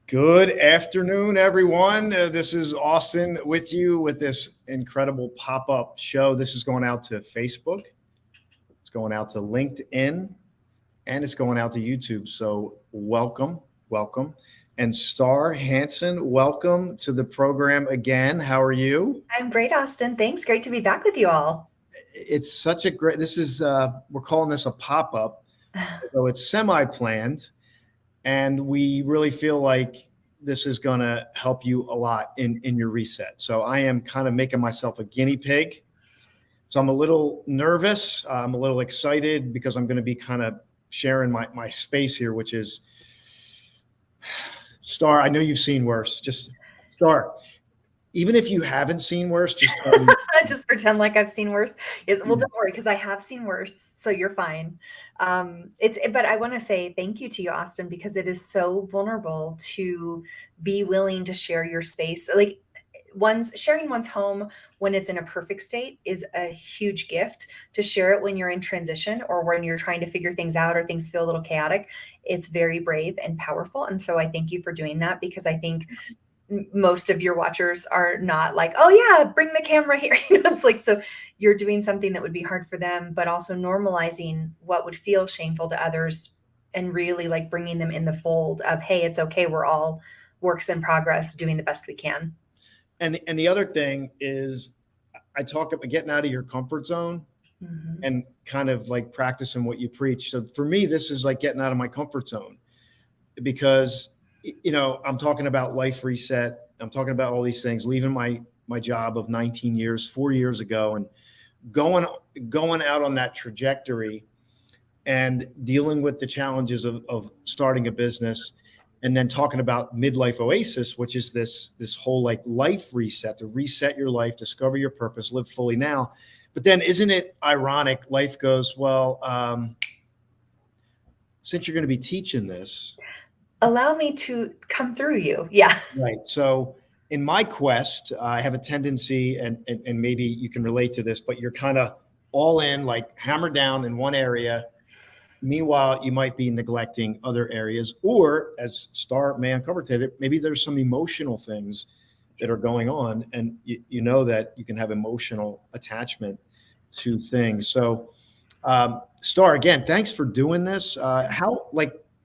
Good afternoon, everyone. This is Austin with you with this incredible pop-up show. This is going out to Facebook, it's going out to LinkedIn, and it's going out to YouTube. So welcome. And Star Hansen, welcome to the program again. How are you? I'm great, Austin. Thanks. Great to be back with you all. It's such a great, we're calling this a pop-up. So it's semi-planned. And we really feel like this is going to help you a lot in your reset. So I am kind of making myself a guinea pig. So I'm a little nervous. I'm a little excited because I'm going to be kind of sharing my space here, which is Star. I know you've seen worse. Just Star. Even if you haven't seen worse, just tell me. Just pretend like I've seen worse. Yes, well, don't worry, because I have seen worse, so you're fine. But I want to say thank you to you, Austin, because it is so vulnerable to be willing to share your space. Like sharing one's home when it's in a perfect state is a huge gift. To share it when you're in transition or when you're trying to figure things out or things feel a little chaotic, it's very brave and powerful. And so I thank you for doing that, because I think most of your watchers are not like, oh yeah, bring the camera here. It's like, so you're doing something that would be hard for them, but also normalizing what would feel shameful to others and really like bringing them in the fold of, hey, it's okay. We're all works in progress, doing the best we can. And the other thing is, I talk about getting out of your comfort zone and kind of like practicing what you preach. So for me, this is like getting out of my comfort zone, because I'm talking about life reset. I'm talking about all these things, leaving my job of 19 years, 4 years ago, and going out on that trajectory and dealing with the challenges of starting a business, and then talking about midlife oasis, which is this whole like life reset, to reset your life, discover your purpose, live fully now. But then isn't it ironic? Life goes, well, since you're going to be teaching this, allow me to come through you. Yeah. Right. So in my quest, I have a tendency, and maybe you can relate to this, but you're kind of all in, like hammer down in one area. Meanwhile, you might be neglecting other areas, or as Star may uncover today, maybe there's some emotional things that are going on, and you know that you can have emotional attachment to things. So, Star, again, thanks for doing this.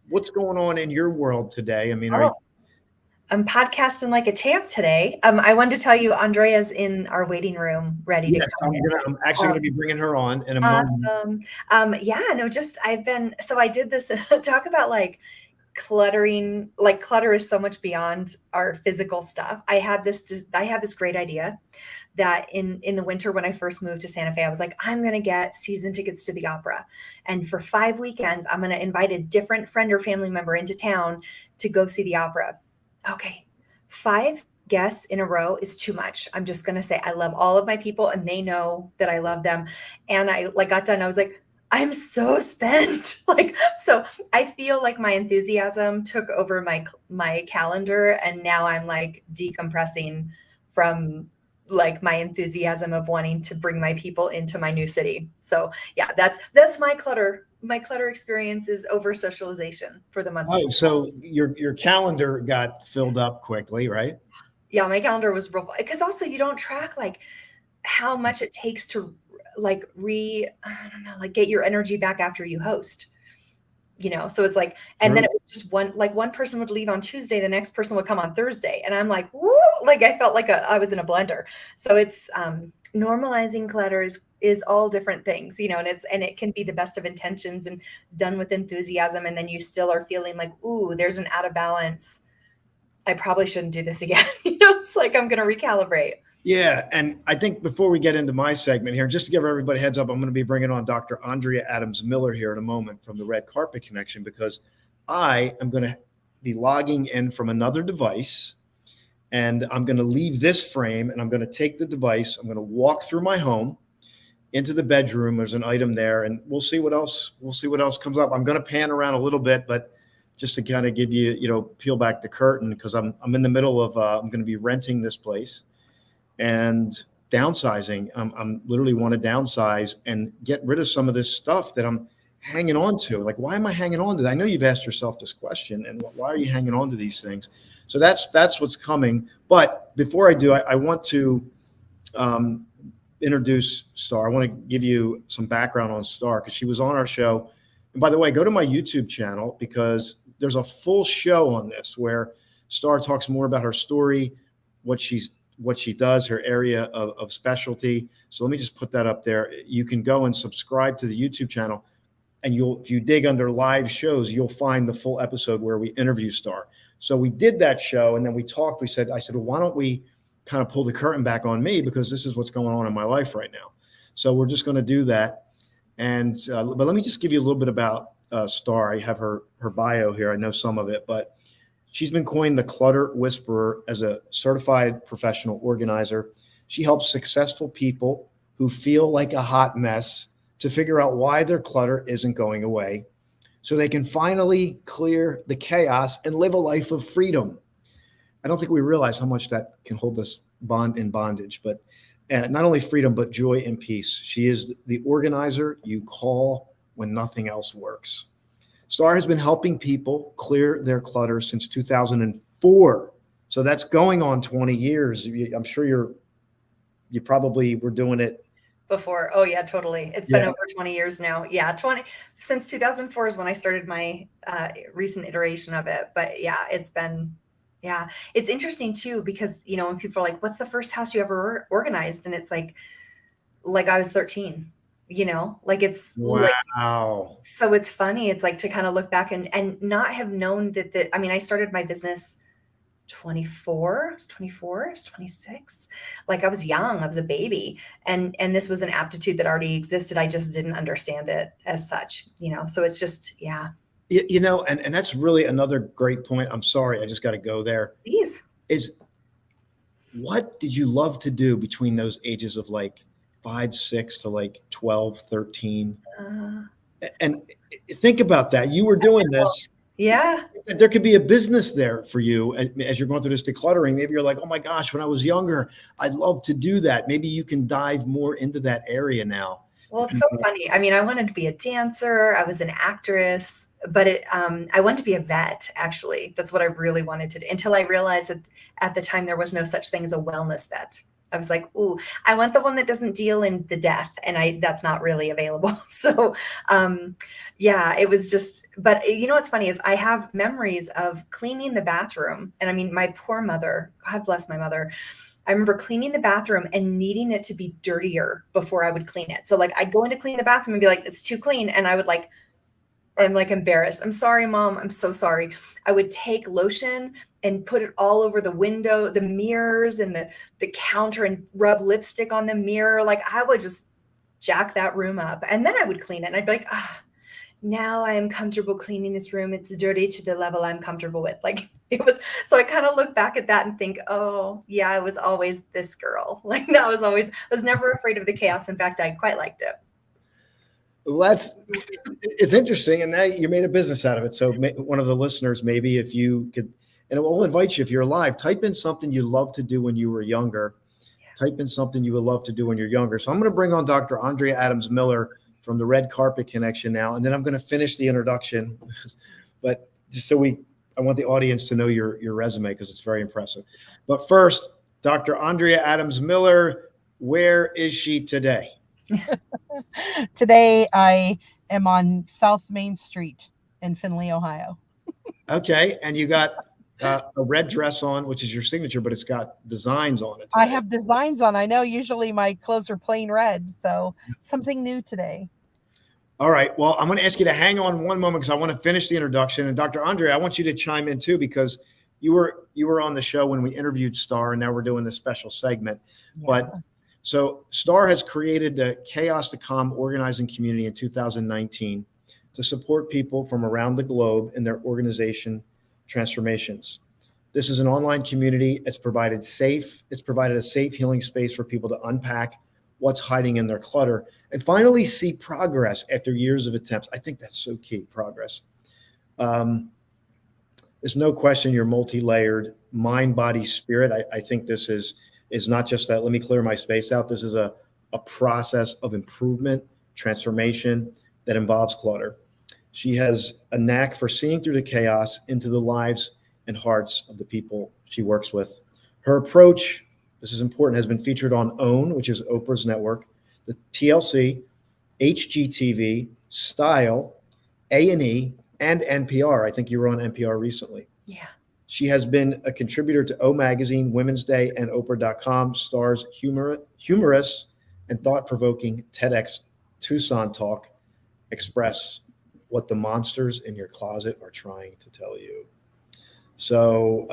What's going on in your world today? I mean, I'm podcasting like a champ today. I wanted to tell you, Andrea's in our waiting room, ready to come in. I'm actually going to be bringing her on in a moment. I did this, talk about like cluttering, like clutter is so much beyond our physical stuff. I had this great idea that in the winter, when I first moved to Santa Fe, I was like, I'm going to get season tickets to the opera. And for 5 weekends, I'm going to invite a different friend or family member into town to go see the opera. Okay, 5 guests in a row is too much. I'm just going to say I love all of my people and they know that I love them. And I got done. I was like, I'm so spent. So I feel like my enthusiasm took over my calendar, and now I'm like decompressing from like my enthusiasm of wanting to bring my people into my new city. So yeah, that's my clutter. My clutter experience is over socialization for the month. Oh, so your calendar got filled up quickly, right? Yeah, my calendar was real, because also you don't track like how much it takes to like get your energy back after you host. So it's like, and then it was just one person would leave on Tuesday, the next person would come on Thursday. And I'm like, woo, like I felt like I was in a blender. So it's normalizing clutter is all different things, and it can be the best of intentions and done with enthusiasm. And then you still are feeling like, ooh, there's an out of balance. I probably shouldn't do this again. It's like, I'm going to recalibrate. Yeah. And I think before we get into my segment here, just to give everybody a heads up, I'm going to be bringing on Dr. Andrea Adams-Miller here in a moment from the Red Carpet Connection, because I am going to be logging in from another device, and I'm going to leave this frame and I'm going to take the device. I'm going to walk through my home into the bedroom. There's an item there, and we'll see what else comes up. I'm going to pan around a little bit, but just to kind of give you, peel back the curtain, because I'm in the middle of, I'm going to be renting this place and downsizing. I'm literally want to downsize and get rid of some of this stuff that I'm hanging on to? Like, why am I hanging on to that? I know you've asked yourself this question, and why are you hanging on to these things? So that's what's coming. But before I do, I want to introduce Star. I want to give you some background on Star because she was on our show. And by the way, go to my YouTube channel because there's a full show on this where Star talks more about her story, what she does, her area of specialty. So let me just put that up there. You can go and subscribe to the YouTube channel, and if you dig under live shows, you'll find the full episode where we interview Star. So we did that show, and then we talked. I said, well, why don't we kind of pull the curtain back on me because this is what's going on in my life right now. So we're just going to do that. And but let me just give you a little bit about Star. I have her bio here. I know some of it, but she's been coined the Clutter Whisperer as a certified professional organizer. She helps successful people who feel like a hot mess to figure out why their clutter isn't going away so they can finally clear the chaos and live a life of freedom. I don't think we realize how much that can hold us in bondage, but not only freedom, but joy and peace. She is the organizer you call when nothing else works. Star has been helping people clear their clutter since 2004. So that's going on 20 years. I'm sure you probably were doing it before. Oh yeah, totally. It's been over 20 years now. Yeah. Since 2004 is when I started my recent iteration of it. But yeah, it's interesting too, because, when people are like, what's the first house you ever organized? And it's like I was 13, it's wow. So it's funny. It's like to kind of look back and not have known that I started my business 24, 26. Like I was young, I was a baby. And this was an aptitude that already existed. I just didn't understand it as such, so it's just, yeah. And that's really another great point. I'm sorry, I just got to go there. Please. Is what did you love to do between those ages of like 5, 6 to like 12, 13? And think about that. You were doing this. Yeah. There could be a business there for you as you're going through this decluttering. Maybe you're like, oh my gosh, when I was younger, I'd love to do that. Maybe you can dive more into that area now. Well, it's so funny. I wanted to be a dancer. I was an actress, but I wanted to be a vet, actually. That's what I really wanted to do until I realized that at the time there was no such thing as a wellness vet. I was like, ooh, I want the one that doesn't deal in the death. And that's not really available. So, yeah, it was just, but what's funny is I have memories of cleaning the bathroom. And my poor mother, God bless my mother. I remember cleaning the bathroom and needing it to be dirtier before I would clean it. So like I'd go in to clean the bathroom and be like, it's too clean. And I'm embarrassed. I'm sorry, Mom. I'm so sorry. I would take lotion and put it all over the window, the mirrors and the counter and rub lipstick on the mirror. Like I would just jack that room up and then I would clean it. And I'd be like, now I am comfortable cleaning this room. It's dirty to the level I'm comfortable with. Like it was, so I kind of look back at that and think, oh yeah, I was always this girl. Like I was never afraid of the chaos. In fact, I quite liked it. Well, it's interesting. And now you made a business out of it. So one of the listeners, maybe if you could, and we'll invite you, if you're live, type in something you love to do when you were younger. Yeah. Type in something you would love to do when you're younger. So I'm going to bring on Dr. Andrea Adams-Miller from the Red Carpet Connection now. And then I'm going to finish the introduction, but just I want the audience to know your resume because it's very impressive. But first, Dr. Andrea Adams-Miller, where is she today? Today, I am on South Main Street in Findlay, Ohio. Okay. And you got a red dress on, which is your signature, but it's got designs on it today. I have designs on. I know usually my clothes are plain red, so something new today. All right. Well, I'm going to ask you to hang on one moment because I want to finish the introduction. And Dr. Andrea, I want you to chime in too, because you were on the show when we interviewed Star, and now we're doing this special segment. Yeah. But so Star has created a Chaos to Calm organizing community in 2019 to support people from around the globe in their organization transformations. This is an online community. It's provided a safe healing space for people to unpack what's hiding in their clutter and finally see progress after years of attempts. I think that's so key, progress. There's no question you're multi-layered, mind, body, spirit. I think this is not just that, let me clear my space out. This is a process of improvement, transformation, that involves clutter. She has a knack for seeing through the chaos into the lives and hearts of the people she works with. Her approach, this is important, has been featured on OWN, which is Oprah's network, the TLC, HGTV, Style, A&E, and NPR. I think you were on NPR recently. Yeah. She has been a contributor to O Magazine, Women's Day, and Oprah.com, stars humorous and thought-provoking TEDx Tucson talk, Express what the monsters in your closet are trying to tell you. So,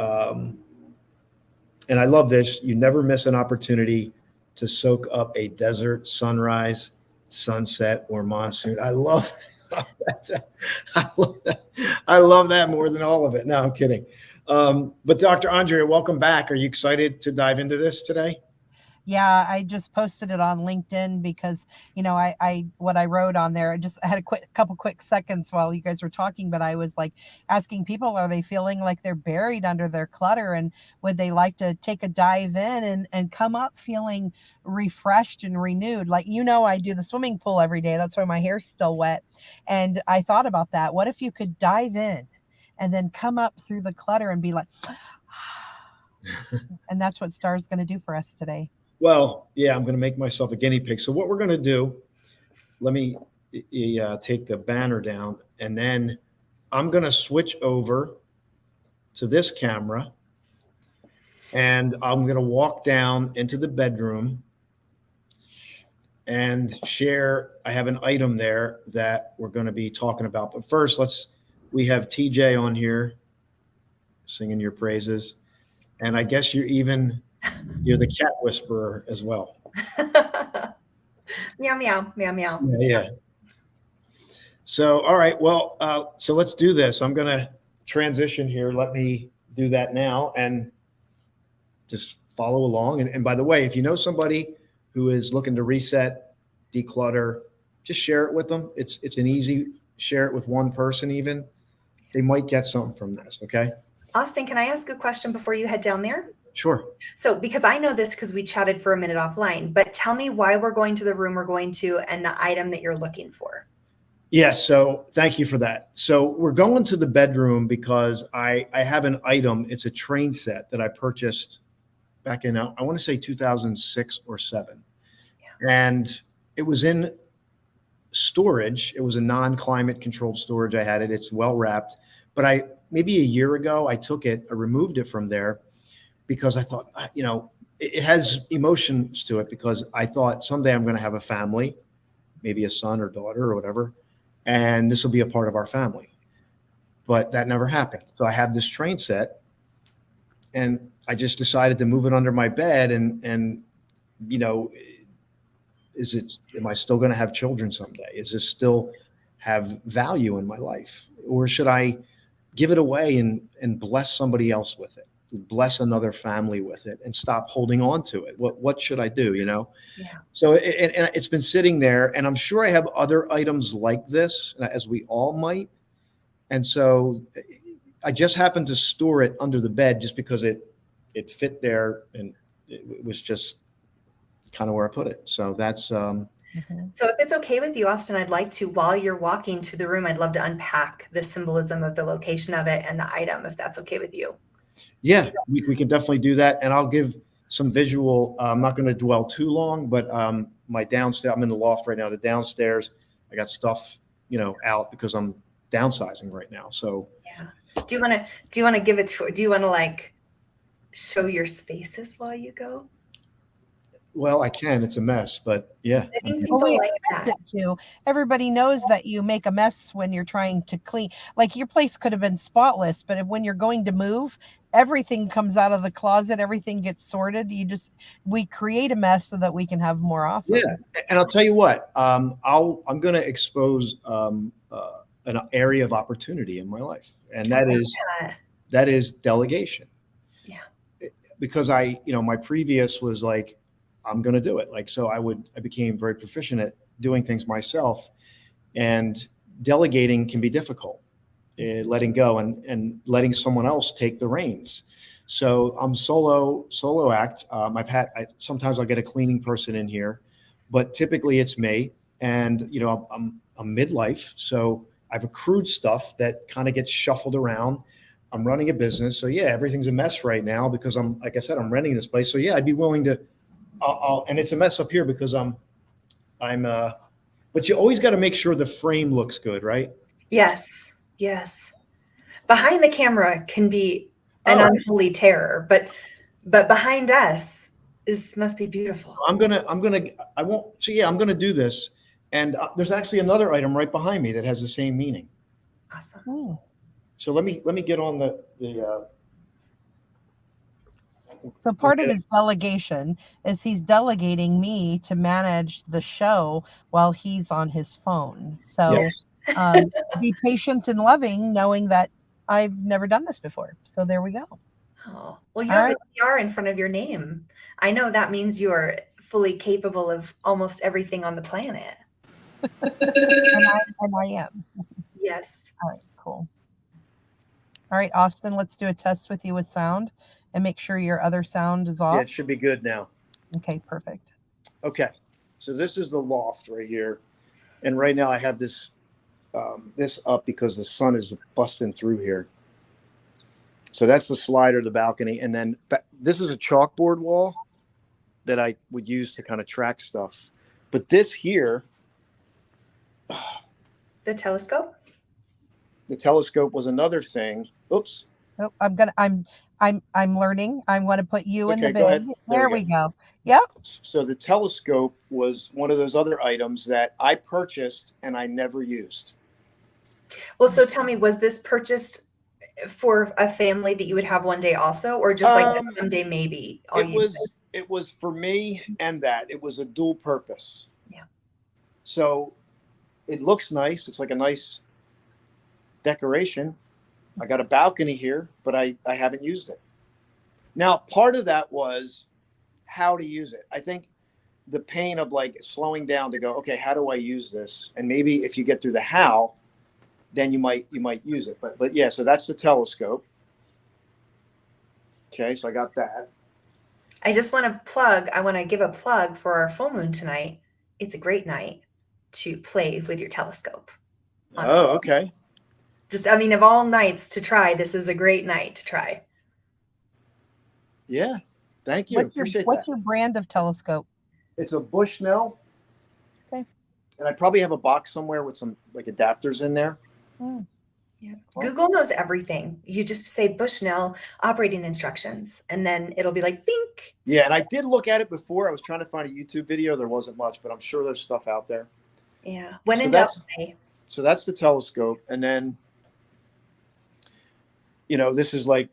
and I love this. You never miss an opportunity to soak up a desert sunrise, sunset, or monsoon. I love that. I love that more than all of it. No, I'm kidding. But Dr. Andrea, welcome back. Are you excited to dive into this today? Yeah, I just posted it on LinkedIn because, I what I wrote on there, I had a couple quick seconds while you guys were talking, but I was like asking people, are they feeling like they're buried under their clutter, and would they like to take a dive in and come up feeling refreshed and renewed? Like, I do the swimming pool every day. That's why my hair's still wet. And I thought about that. What if you could dive in and then come up through the clutter and be like, and that's what Star's going to do for us today. Well, yeah, I'm going to make myself a guinea pig. So what we're going to do, let me take the banner down, and then I'm going to switch over to this camera, and I'm going to walk down into the bedroom and share. I have an item there that we're going to be talking about. But first, we have TJ on here singing your praises. And I guess you're the cat whisperer as well. Meow, meow, meow, meow. Yeah. So, all right. Well, so let's do this. I'm going to transition here. Let me do that now and just follow along. And by the way, if you know somebody who is looking to reset, declutter, just share it with them. It's an easy, share it with one person even. They might get something from this. Okay. Austin, can I ask a question before you head down there? Sure. So, because I know this because we chatted for a minute offline, but tell me why we're going to the room we're going to and the item that you're looking for. Yeah, so thank you for that. So we're going to the bedroom because I have an item. It's a train set that I purchased back in, I want to say 2006 or 7. Yeah. And it was in storage. It was a non-climate controlled storage. I had it. It's well wrapped. But maybe a year ago, I removed it from there because I thought, it has emotions to it, because I thought someday I'm going to have a family, maybe a son or daughter or whatever, and this will be a part of our family. But that never happened. So I have this train set, and I just decided to move it under my bed. And am I still going to have children someday? Is this still have value in my life? Or should I give it away and bless somebody else with it, bless another family with it, and stop holding on to it? What should I do? Yeah. So it's been sitting there, and I'm sure I have other items like this, as we all might. And so I just happened to store it under the bed just because it fit there, and it was just kind of where I put it. So that's So if it's okay with you, Austin, I'd like to, while you're walking to the room, I'd love to unpack the symbolism of the location of it and the item, if that's okay with you. Yeah, we can definitely do that. And I'll give some visual. I'm not going to dwell too long, but my downstairs, I'm in the loft right now. The downstairs, I got stuff, out because I'm downsizing right now. So yeah. Do you want to give it to, do you want to show your spaces while you go? Well, I can. It's a mess, but yeah. I think people like that too. Everybody knows that you make a mess when you're trying to clean. Like, your place could have been spotless, but when you're going to move, everything comes out of the closet. Everything gets sorted. We create a mess so that we can have more awesome. Yeah, and I'll tell you what. I'm going to expose an area of opportunity in my life, and that is delegation. Yeah, because my previous was like, I'm going to do it. So I became very proficient at doing things myself, and delegating can be difficult, letting go and letting someone else take the reins. So I'm solo act. Sometimes I'll get a cleaning person in here, but typically it's me. and I'm midlife, so I've accrued stuff that kind of gets shuffled around. I'm running a business, so yeah, everything's a mess right now because I'm, like I said, I'm renting this place. So yeah, I'd be willing to. And it's a mess up here because but you always got to make sure the frame looks good, right? Yes. Yes. Behind the camera can be an unholy terror, but behind us must be beautiful. I'm gonna do this. And there's actually another item right behind me that has the same meaning. Awesome. So let me get on the So part of his delegation is he's delegating me to manage the show while he's on his phone. So be patient and loving, knowing that I've never done this before. So there we go. Oh, well, you have a PR in front of your name. I know that means you're fully capable of almost everything on the planet. and I am. Yes. All right, cool. All right, Austin, let's do a test with you with sound and make sure your other sound is off. Yeah, it should be good now. Okay, perfect. Okay, so this is the loft right here. And right now I have this this up because the sun is busting through here. So that's the slider, the balcony. And then this is a chalkboard wall that I would use to kind of track stuff. But this here. The telescope? The telescope was another thing. Oops. Oh, I'm learning. I'm going to put you in the go ahead. bid. There we go. Yep. So the telescope was one of those other items that I purchased and I never used. Well, so tell me, was this purchased for a family that you would have one day also, or just like someday maybe? It was for me, and that it was a dual purpose. Yeah. So it looks nice. It's like a nice decoration. I got a balcony here, but I haven't used it. Now, part of that was how to use it. I think the pain of like slowing down to go, okay, how do I use this? And maybe if you get through the how, then you might use it. But yeah, so that's the telescope. Okay, so I got that. I just want to give a plug for our full moon tonight. It's a great night to play with your telescope. Oh, okay. Of all nights to try, this is a great night to try. Yeah, thank you. What's your brand of telescope? It's a Bushnell. Okay. And I probably have a box somewhere with some like adapters in there. Yeah. Cool. Google knows everything. You just say Bushnell operating instructions, and then it'll be like bink. Yeah, and I did look at it before. I was trying to find a YouTube video. There wasn't much, but I'm sure there's stuff out there. Yeah. When in doubt. So that's the telescope. And then, this is like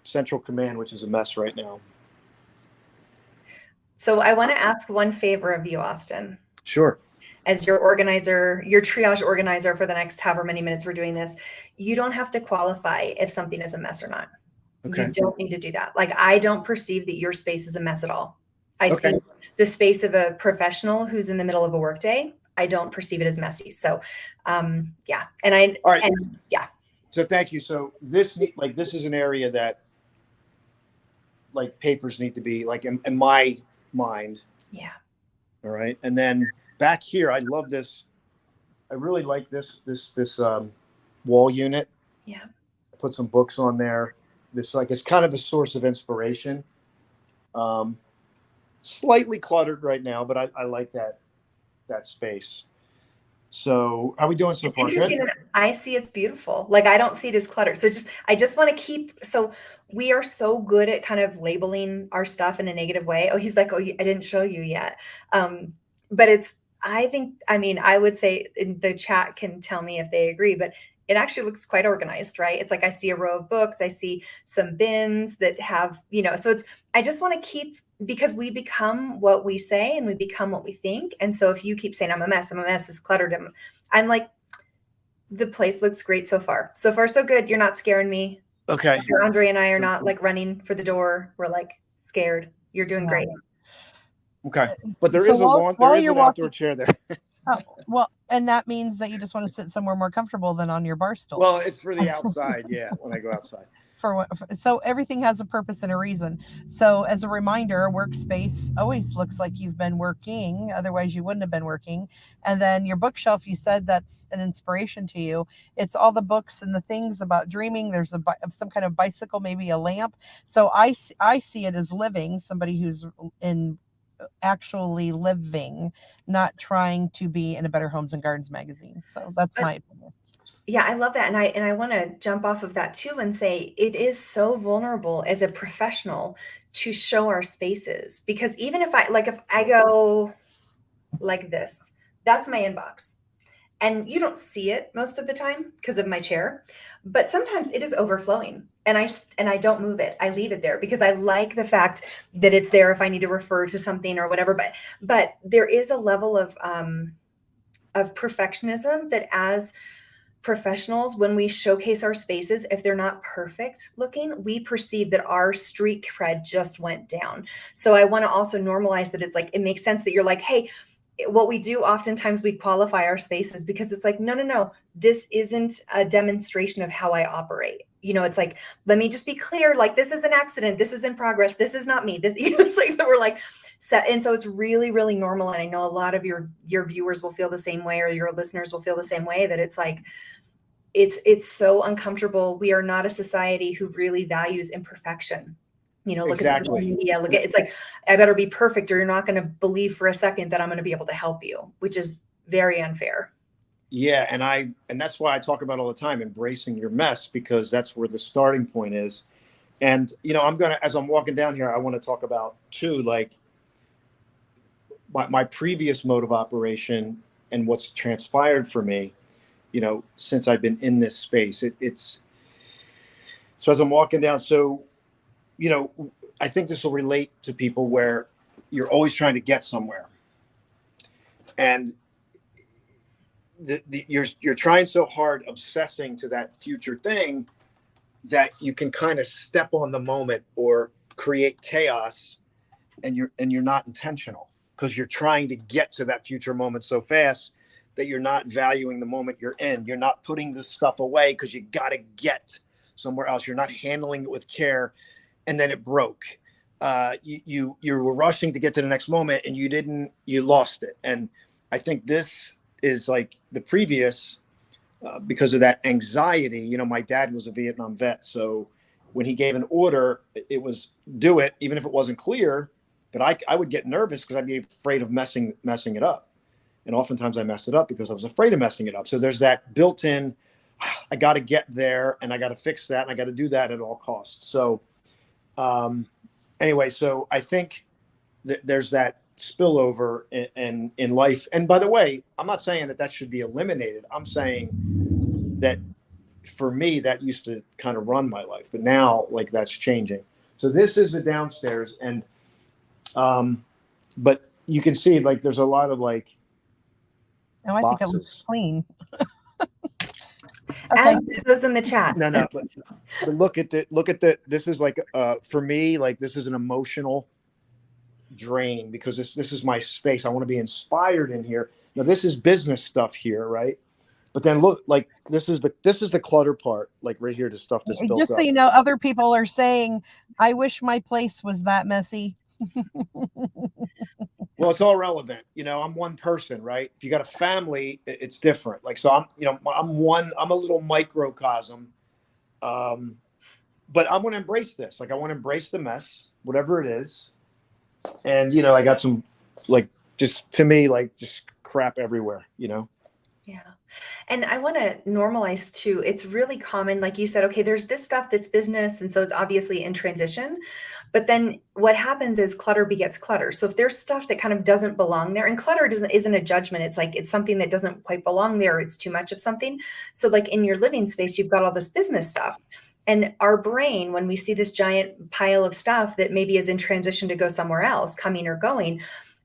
Central Command, which is a mess right now. So I want to ask one favor of you, Austin. Sure. As your organizer, your triage organizer for the next however many minutes we're doing this, you don't have to qualify if something is a mess or not. Okay. You don't need to do that. Like, I don't perceive that your space is a mess at all. I see the space of a professional who's in the middle of a workday. I don't perceive it as messy. So, yeah. And all right. Yeah. So thank you. So this is an area that like papers need to be like in my mind. Yeah. All right. And then back here, I love this. I really like this wall unit. Yeah. Put some books on there. It's kind of a source of inspiration. Slightly cluttered right now, but I like that space. So how are we doing so far? Good? I see it's beautiful. Like, I don't see it as clutter. So I just want to so we are so good at kind of labeling our stuff in a negative way. Oh, he's like, oh, I didn't show you yet. But I would say in the chat can tell me if they agree, but it actually looks quite organized, right? It's like I see a row of books, I see some bins that have, so I just want to keep, because we become what we say and we become what we think. And so if you keep saying, I'm a mess, it's cluttered, I'm like, the place looks great so far. So far, so good. You're not scaring me. Okay. Andre and I are not like running for the door. We're like scared. You're doing great. Okay. But there is an outdoor chair there. Oh, well, and that means that you just want to sit somewhere more comfortable than on your bar stool. Well, it's for the outside, yeah, when I go outside. so everything has a purpose and a reason. So as a reminder, a workspace always looks like you've been working, otherwise you wouldn't have been working. And then your bookshelf, you said that's an inspiration to you. It's all the books and the things about dreaming. There's some kind of bicycle, maybe a lamp. So I see it as living, somebody who's in actually living, not trying to be in a Better Homes and Gardens magazine. So that's my opinion. Yeah, I love that. And I want to jump off of that too and say it is so vulnerable as a professional to show our spaces, because even if I go like this, that's my inbox. And you don't see it most of the time because of my chair, but sometimes it is overflowing and I don't move it. I leave it there because I like the fact that it's there if I need to refer to something or whatever. But there is a level of perfectionism that as professionals, when we showcase our spaces, if they're not perfect looking, we perceive that our street cred just went down. So I want to also normalize that it's like, it makes sense that you're like, hey, what we do oftentimes we qualify our spaces because it's like, no, this isn't a demonstration of how I operate. It's like, let me just be clear, like, this is an accident, this is in progress, this is not me, this, it's like, so we're like, and so it's really, really normal. And I know a lot of your viewers will feel the same way, or your listeners will feel the same way, that it's like, it's so uncomfortable. We are not a society who really values imperfection. Look Exactly. at the media, it's like, I better be perfect or you're not going to believe for a second that I'm going to be able to help you, which is very unfair. Yeah. And that's why I talk about all the time, embracing your mess, because that's where the starting point is. And, as I'm walking down here, I want to talk about too, like my previous mode of operation and what's transpired for me, since I've been in this space. It's so as I'm walking down, so I think this will relate to people where you're always trying to get somewhere, and you're trying so hard, obsessing to that future thing, that you can kind of step on the moment or create chaos, and you're not intentional because you're trying to get to that future moment so fast that you're not valuing the moment you're in. You're not putting the stuff away because you got to get somewhere else. You're not handling it with care. And then it broke. You were rushing to get to the next moment and you lost it. And I think this is like the previous, because of that anxiety. My dad was a Vietnam vet. So when he gave an order, it was do it, even if it wasn't clear. But I would get nervous because I'd be afraid of messing it up. And oftentimes I messed it up because I was afraid of messing it up. So there's that built-in, I got to get there and I got to fix that and I got to do that at all costs. So anyway, so I think that there's that spillover in life. And by the way, I'm not saying that should be eliminated. I'm saying that for me, that used to kind of run my life, but now like that's changing. So this is the downstairs, and but you can see like there's a lot of like I boxes. think it looks clean. As do those in the chat. No, but look at the this is like for me, like this is an emotional drain because this is my space. I want to be inspired in here. Now this is business stuff here, right? But then look, like this is the clutter part, like right here, the stuff that's built Just up. so you know, other people are saying, I wish my place was that messy. Well, it's all relevant. I'm one person, right? If you got a family, it's different. Like, so I'm a little microcosm. But I'm going to embrace this. Like, I want to embrace the mess, whatever it is. And, I got some, like, just to me, like, just crap everywhere, Yeah. And I want to normalize too. It's really common, like you said, okay, there's this stuff that's business. And so it's obviously in transition. But then what happens is clutter begets clutter. So if there's stuff that kind of doesn't belong there, and clutter isn't a judgment. It's like, it's something that doesn't quite belong there. It's too much of something. So like in your living space, you've got all this business stuff. And our brain, when we see this giant pile of stuff that maybe is in transition to go somewhere else, coming or going,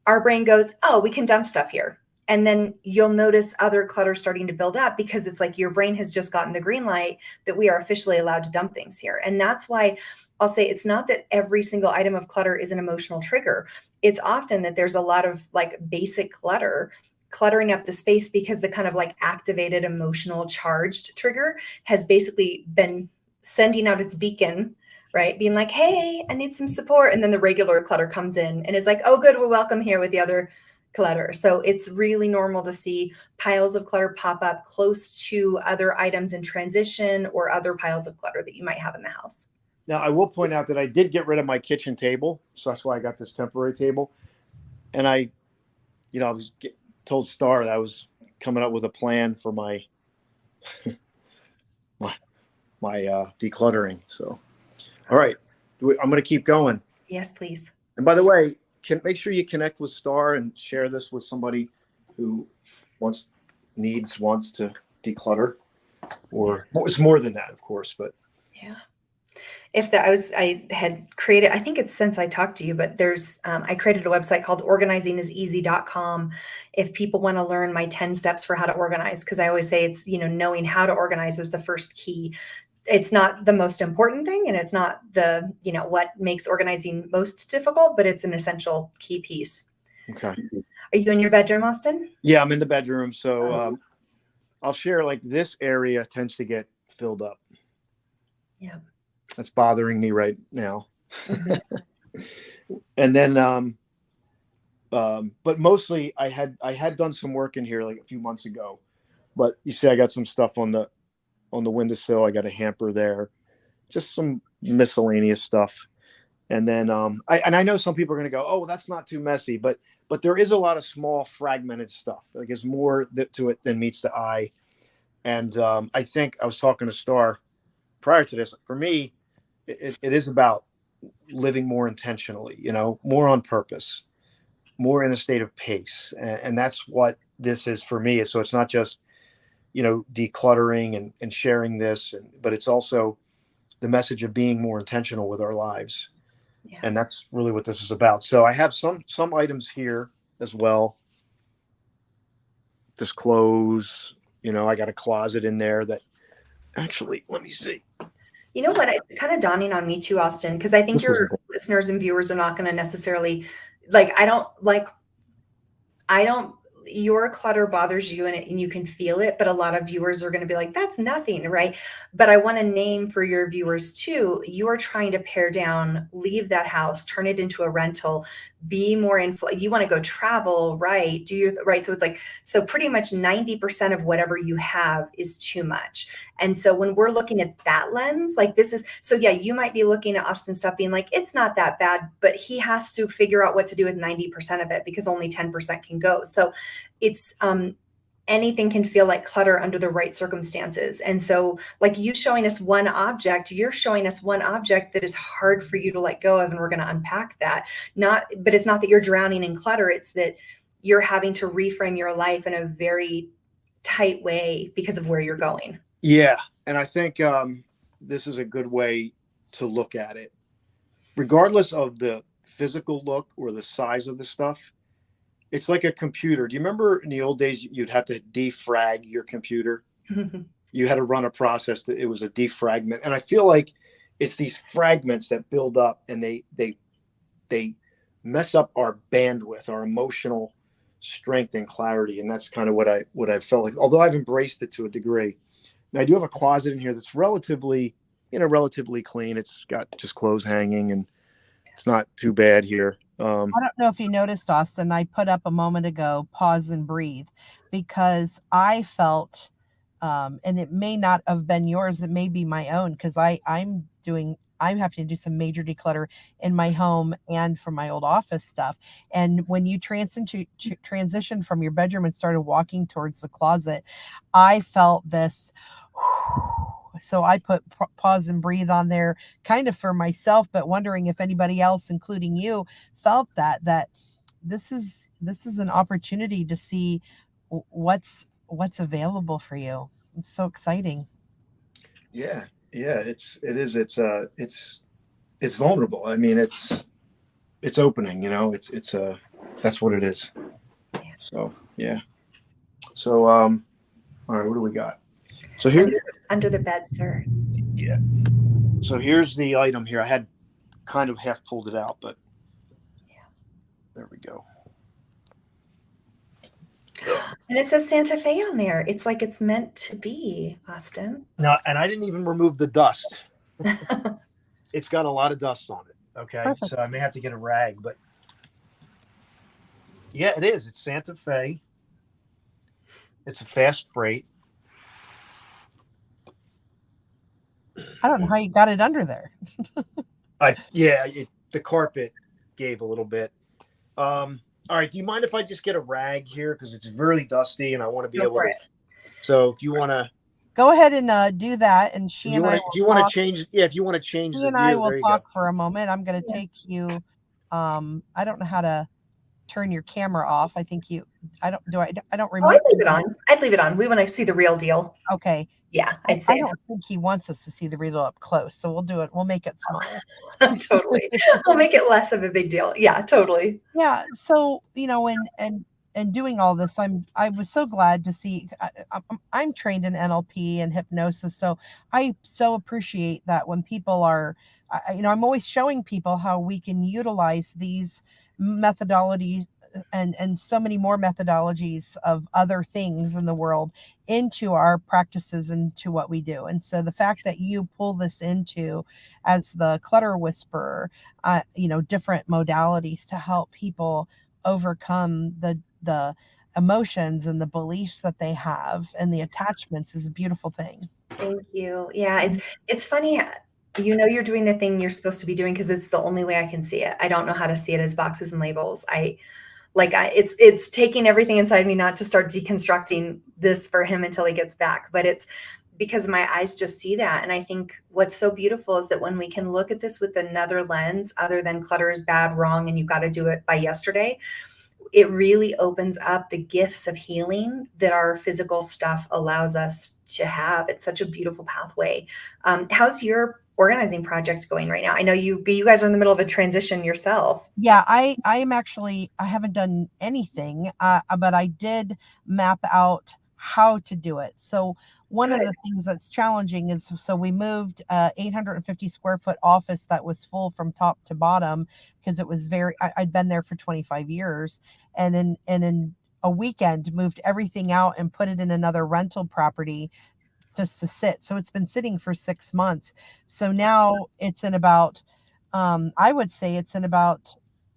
our brain goes, oh, we can dump stuff here. And then you'll notice other clutter starting to build up because it's like your brain has just gotten the green light that we are officially allowed to dump things here. And that's why I'll say it's not that every single item of clutter is an emotional trigger. It's often that there's a lot of like basic clutter cluttering up the space because the kind of like activated emotional charged trigger has basically been sending out its beacon, right? Being like, hey, I need some support. And then the regular clutter comes in and is like, oh, good, we're welcome here with the other clutter. So it's really normal to see piles of clutter pop up close to other items in transition or other piles of clutter that you might have in the house. Now, I will point out that I did get rid of my kitchen table. So that's why I got this temporary table. And I was told Star that I was coming up with a plan for my decluttering. So, all right, I'm going to keep going. Yes, please. And by the way, make sure you connect with Star and share this with somebody who wants to declutter, or it's more than that, of course. But yeah. I had created, I think it's since I talked to you, but I created a website called organizingiseasy.com. If people want to learn my 10 steps for how to organize, because I always say it's, knowing how to organize is the first key. It's not the most important thing, and it's not the, what makes organizing most difficult, but it's an essential key piece. Okay. Are you in your bedroom, Austin? Yeah, I'm in the bedroom. So I'll share, like, this area tends to get filled up. Yeah. That's bothering me right now. And then, but mostly I had done some work in here like a few months ago, but you see, I got some stuff on the windowsill. I got a hamper there, just some miscellaneous stuff. And then, I know some people are going to go, oh, well, that's not too messy, but there is a lot of small fragmented stuff. Like, there's more to it than meets the eye. And, I think I was talking to Star prior to this. For me, it is about living more intentionally, more on purpose, more in a state of pace. And that's what this is for me. So it's not just, decluttering and sharing this, but it's also the message of being more intentional with our lives. Yeah. And that's really what this is about. So I have some items here as well. This clothes, I got a closet in there that actually, let me see. You know what? It's kind of dawning on me too, Austin, because I think your listeners and viewers are not going to necessarily your clutter bothers you and you can feel it, but a lot of viewers are going to be like, that's nothing, right? But I want to name for your viewers too, you are trying to pare down, leave that house, turn it into a rental, be more you want to go travel, right? Right. So it's like, so pretty much 90% of whatever you have is too much. And so when we're looking at that lens, like this is, so yeah, you might be looking at Austin stuff being like, it's not that bad, but he has to figure out what to do with 90% of it because only 10% can go. So it's, anything can feel like clutter under the right circumstances. And so like you showing us one object, you're showing us one object that is hard for you to let go of. And we're going to unpack that. But it's not that you're drowning in clutter. It's that you're having to reframe your life in a very tight way because of where you're going. Yeah. And I think this is a good way to look at it. Regardless of the physical look or the size of the stuff, it's like a computer. Do you remember in the old days, you'd have to defrag your computer? You had to run a process that it was a defragment. And I feel like it's these fragments that build up and they mess up our bandwidth, our emotional strength and clarity. And that's kind of what I felt like, although I've embraced it to a degree. Now, I do have a closet in here that's relatively clean. It's got just clothes hanging and it's not too bad here. I don't know if you noticed, Austin, I put up a moment ago, pause and breathe, because I felt, and it may not have been yours, it may be my own, because I'm having to do some major declutter in my home and for my old office stuff. And when you transition from your bedroom and started walking towards the closet, I felt this. So I put pause and breathe on there kind of for myself, but wondering if anybody else, including you, felt that this is an opportunity to see what's available for you. It's so exciting. Yeah. It's vulnerable. I mean, it's opening, that's what it is. So, yeah. So, all right, what do we got? So here, under the bed, sir. Yeah. So here's the item here. I had kind of half pulled it out, but yeah, there we go. And it says Santa Fe on there. It's like it's meant to be, Austin. No, and I didn't even remove the dust. It's got a lot of dust on it. Okay. Perfect. So I may have to get a rag, but yeah, it is. It's Santa Fe. It's a fast freight. I don't know how you got it under there. The carpet gave a little bit. All right. Do you mind if I just get a rag here? Because it's really dusty and I want to be able to. So if you want to. Go ahead and do that. And If you want to change the view, and I will there you talk go. for a moment. I'm going to take you. I don't know how to turn your camera off. I think I don't remember. I'd leave it on. I'd leave it on. We want to see the real deal. Okay. Yeah, I'd say. I don't think he wants us to see the real up close, so we'll do it. We'll make it smaller. Totally. We'll make it less of a big deal. Yeah, totally. Yeah. So, and doing all this, I was so glad to see. I'm trained in NLP and hypnosis, so I so appreciate that when people are, I'm always showing people how we can utilize these methodologies and so many more methodologies of other things in the world into our practices and to what we do. And so the fact that you pull this into as the Clutter Whisperer, different modalities to help people overcome the emotions and the beliefs that they have and the attachments is a beautiful thing. Thank you. Yeah, it's funny. You're doing the thing you're supposed to be doing because it's the only way I can see it. I don't know how to see it as boxes and labels. It's taking everything inside me not to start deconstructing this for him until he gets back, but it's because my eyes just see that. And I think what's so beautiful is that when we can look at this with another lens other than clutter is bad, wrong, and you've got to do it by yesterday, it really opens up the gifts of healing that our physical stuff allows us to have. It's such a beautiful pathway. How's your organizing project going right now? I know you guys are in the middle of a transition yourself. Yeah, I haven't done anything, but I did map out how to do it. So one of the things that's challenging is, so we moved 850 square foot office that was full from top to bottom because it was I'd been there for 25 years, and in a weekend moved everything out and put it in another rental property just to sit. So it's been sitting for 6 months. So now it's in about, I would say it's in about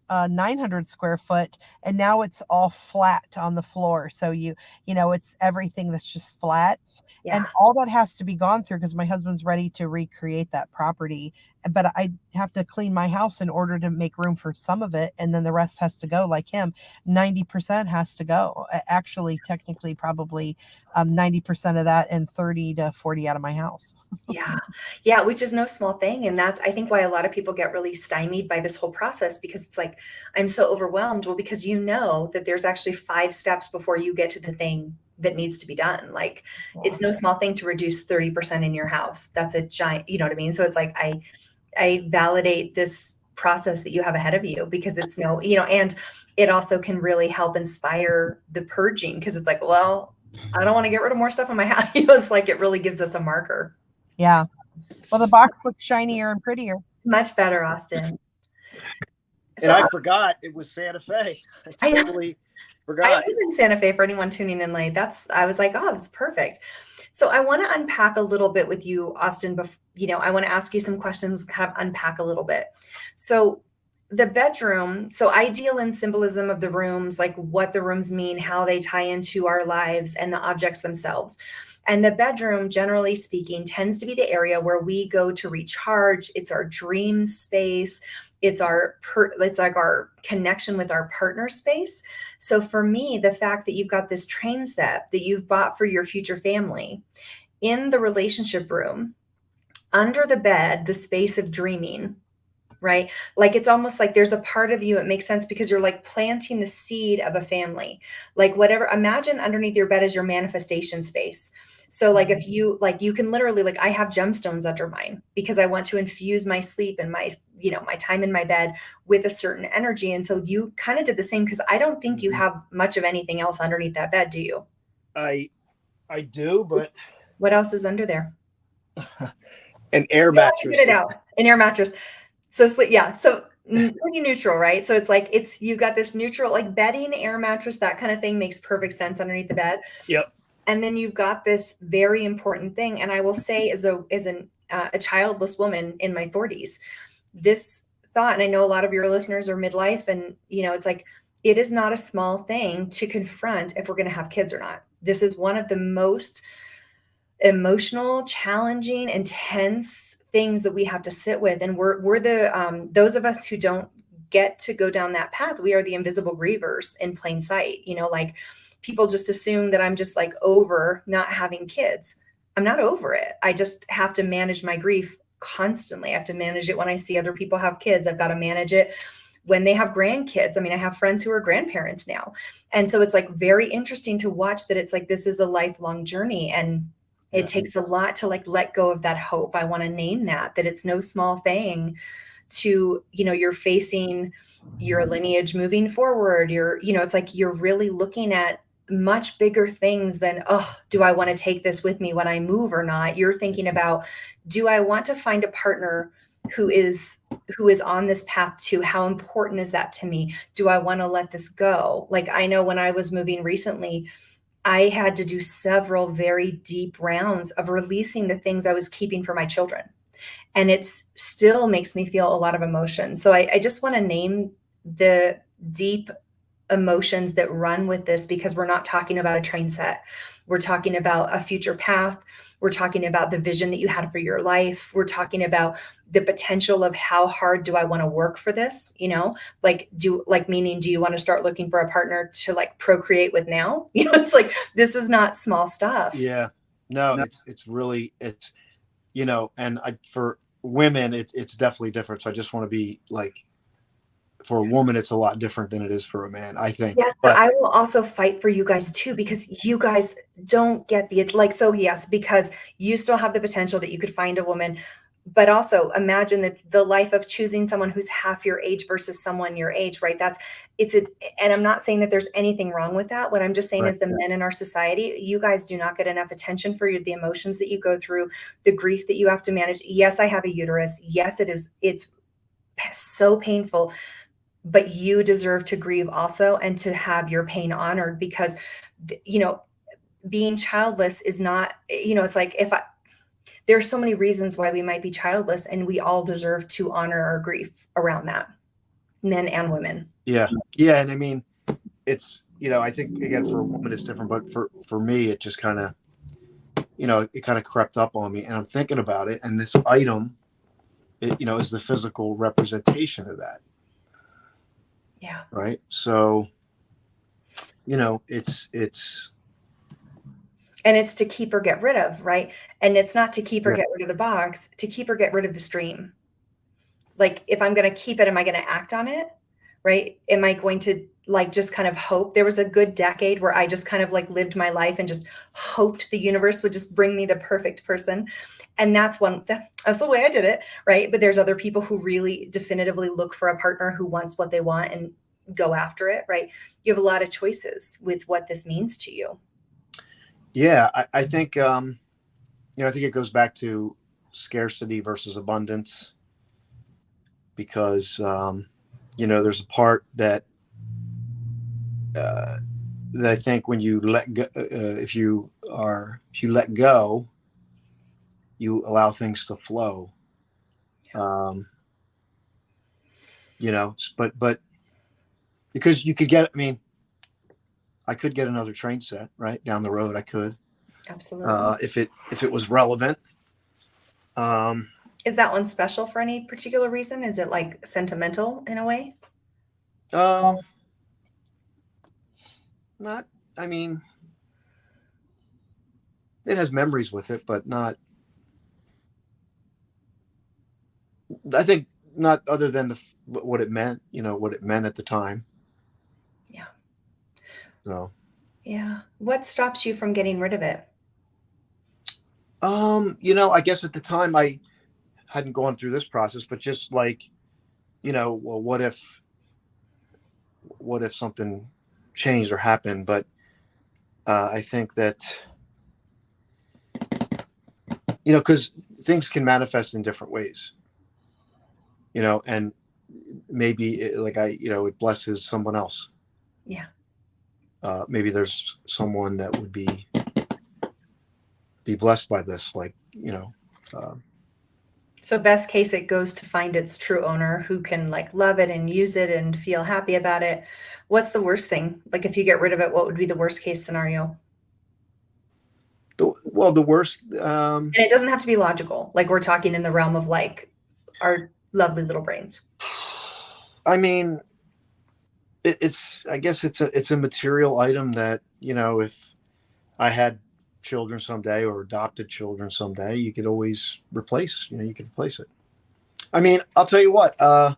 900 square foot, and now it's all flat on the floor. So it's everything that's just flat. Yeah. And all that has to be gone through because my husband's ready to recreate that property. But I have to clean my house in order to make room for some of it. And then the rest has to go, like him. 90% has to go. Actually, technically, probably 90% of that and 30 to 40 out of my house. Yeah, which is no small thing. And that's, I think, why a lot of people get really stymied by this whole process, because it's like, I'm so overwhelmed. Well, because that there's actually 5 steps before you get to the thing that needs to be done. Like, it's no small thing to reduce 30% in your house. That's a giant, you know what I mean? So it's like, I validate this process that you have ahead of you, because it's and it also can really help inspire the purging, because it's like, well, I don't want to get rid of more stuff in my house. It's like, it really gives us a marker. Yeah. Well, the box looks shinier and prettier. Much better, Austin. And I forgot it was Santa Fe. I totally forgot. I live in Santa Fe, for anyone tuning in late. I was like, oh, that's perfect. So I want to unpack a little bit with you, Austin. I want to ask you some questions, kind of unpack a little bit. So the bedroom, so I deal in symbolism of the rooms, like what the rooms mean, how they tie into our lives, and the objects themselves. And the bedroom, generally speaking, tends to be the area where we go to recharge. It's our dream space. It's like our connection with our partner space. So for me, the fact that you've got this train set that you've bought for your future family in the relationship room, under the bed, the space of dreaming, right? Like, it's almost like there's a part of you, it makes sense because you're like planting the seed of a family, like whatever. Imagine underneath your bed is your manifestation space. So like, if you can literally, like, I have gemstones under mine because I want to infuse my sleep and my time in my bed with a certain energy. And so you kind of did the same, because I don't think you have much of anything else underneath that bed, do you? I do, but what else is under there? An air mattress. Get it out. An air mattress. So sleep. Yeah. So pretty neutral, right? So it's like, you've got this neutral, like bedding, air mattress, that kind of thing makes perfect sense underneath the bed. Yep. And then you've got this very important thing. And I will say, as a childless woman in my 40s, this thought, and I know a lot of your listeners are midlife, and it's like, it is not a small thing to confront if we're going to have kids or not. This is one of the most emotional, challenging, intense things that we have to sit with. And we're the those of us who don't get to go down that path, we are the invisible grievers in plain sight. Like, people just assume that I'm just like over not having kids. I'm not over it. I just have to manage my grief constantly. I have to manage it when I see other people have kids. I've got to manage it when they have grandkids. I mean, I have friends who are grandparents now. And so it's like very interesting to watch that it's like, this is a lifelong journey, and it takes a lot to like let go of that hope. I want to name that it's no small thing to, you're facing your lineage moving forward. It's like, you're really looking at much bigger things than, oh, do I want to take this with me when I move or not? You're thinking about, do I want to find a partner who is on this path too? How important is that to me? Do I want to let this go? Like, I know when I was moving recently, I had to do several very deep rounds of releasing the things I was keeping for my children. And it still makes me feel a lot of emotion. So I just want to name the deep emotions that run with this, because we're not talking about a train set. We're talking about a future path. We're talking about the vision that you had for your life. We're talking about the potential of how hard do I want to work for this? Meaning, do you want to start looking for a partner to like procreate with now? It's like, this is not small stuff. Yeah, no, it's really, and for women, it's definitely different. So I just want to be like, for a woman, it's a lot different than it is for a man, I think. Yes, but I will also fight for you guys too, because you guys don't get so yes, because you still have the potential that you could find a woman, but also imagine that the life of choosing someone who's half your age versus someone your age, right? And I'm not saying that there's anything wrong with that. What I'm just saying is, the men in our society, you guys do not get enough attention for the emotions that you go through, the grief that you have to manage. Yes, I have a uterus. Yes, it's so painful. But you deserve to grieve also, and to have your pain honored, because, being childless is not, it's like, there's so many reasons why we might be childless, and we all deserve to honor our grief around that, men and women. Yeah. Yeah. And I mean, it's, I think again, for a woman it's different, but for me, it just kind of, it kind of crept up on me, and I'm thinking about it. And this item, is the physical representation of that. Yeah. Right. So, it's. And it's to keep or get rid of, right? And it's not to keep or get rid of the box, to keep or get rid of the stream. Like, if I'm going to keep it, am I going to act on it? Right? Am I going to like just kind of hope? There was a good decade where I just kind of like lived my life and just hoped the universe would just bring me the perfect person. And that's the way I did it. Right. But there's other people who really definitively look for a partner who wants what they want and go after it. Right. You have a lot of choices with what this means to you. Yeah. I think, I think it goes back to scarcity versus abundance, because, there's a part that I think when you let go, if you let go, you allow things to flow. But because you could get, I could get another train set right down the road. I could, absolutely, if it was relevant. Is that one special for any particular reason? Is it like sentimental in a way? Not, it has memories with it, but not, I think not, other than what it meant, what it meant at the time. Yeah. So. Yeah. What stops you from getting rid of it? I guess at the time I hadn't gone through this process, but just like, well, what if something changed or happened? But I think that, because things can manifest in different ways, and maybe it blesses someone else. Yeah. Maybe there's someone that would be, be blessed by this. Like, So best case, it goes to find its true owner who can like love it and use it and feel happy about it. What's the worst thing? Like if you get rid of it, what would be the worst case scenario? the worst. And it doesn't have to be logical. Like we're talking in the realm of like our lovely little brains. I mean, I guess it's a material item that, if I had children someday or adopted children someday, you could always replace, you could replace it. I mean, I'll tell you what, I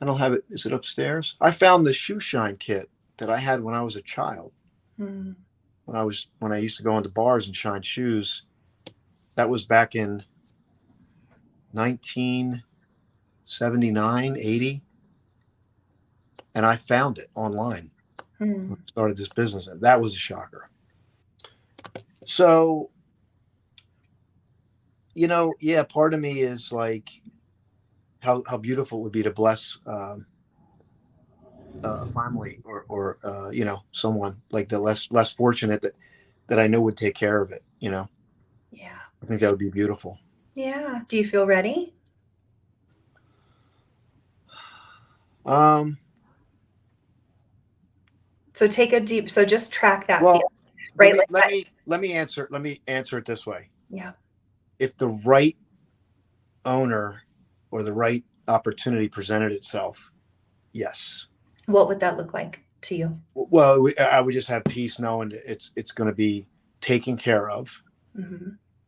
don't have it. Is it upstairs? I found the shoe shine kit that I had when I was a child. Hmm. When I used to go into bars and shine shoes. That was back in 1979, 80. And I found it online when I started this business. And that was a shocker. So, yeah, part of me is like how beautiful it would be to bless a family or someone like the less fortunate that I know would take care of it. Yeah. I think that would be beautiful. Yeah. Do you feel ready? Um, So just track that well, feel, right? let me answer it this way. Yeah. If the right owner or the right opportunity presented itself, yes. What would that look like to you? Well, I would just have peace knowing that it's going to be taken care of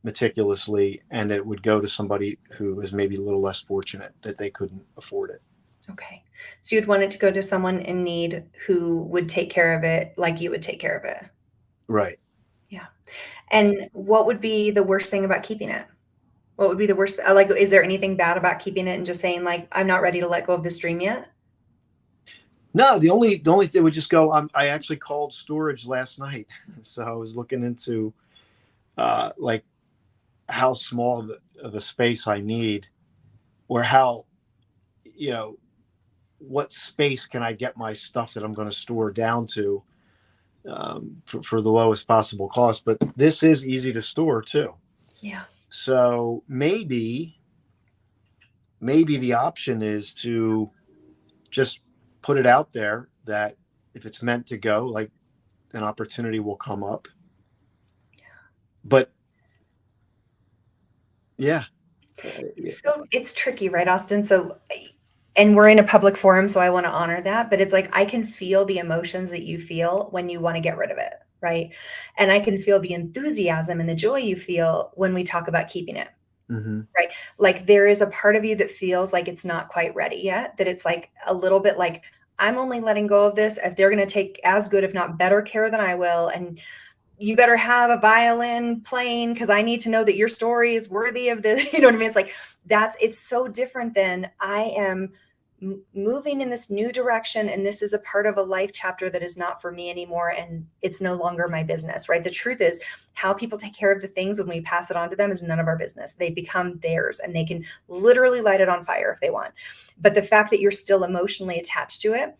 meticulously, and it would go to somebody who is maybe a little less fortunate that they couldn't afford it. Okay. So you'd want it to go to someone in need who would take care of it like you would take care of it. Right. Yeah. And what would be the worst thing about keeping it? What would be the worst? Like, is there anything bad about keeping it and just saying like, I'm not ready to let go of this dream yet? No, the only thing would just go. I actually called storage last night, so I was looking into like how small of a space I need, or how, what space can I get my stuff that I'm going to store down to for the lowest possible cost. But this is easy to store too. Yeah. So maybe the option is to just put it out there that if it's meant to go, like an opportunity will come up. But yeah. So it's tricky, right, Austin? So, and we're in a public forum, so I want to honor that. But it's like I can feel the emotions that you feel when you want to get rid of it, right? And I can feel the enthusiasm and the joy you feel when we talk about keeping it. Right. Like there is a part of you that feels like it's not quite ready yet, that it's like a little bit like, I'm only letting go of this if they're going to take as good, if not better care than I will. And you better have a violin playing because I need to know that your story is worthy of this. You know what I mean? It's like, it's so different than I am moving in this new direction. And this is a part of a life chapter that is not for me anymore. And it's no longer my business, right? The truth is how people take care of the things when we pass it on to them is none of our business. They become theirs and they can literally light it on fire if they want. But the fact that you're still emotionally attached to it.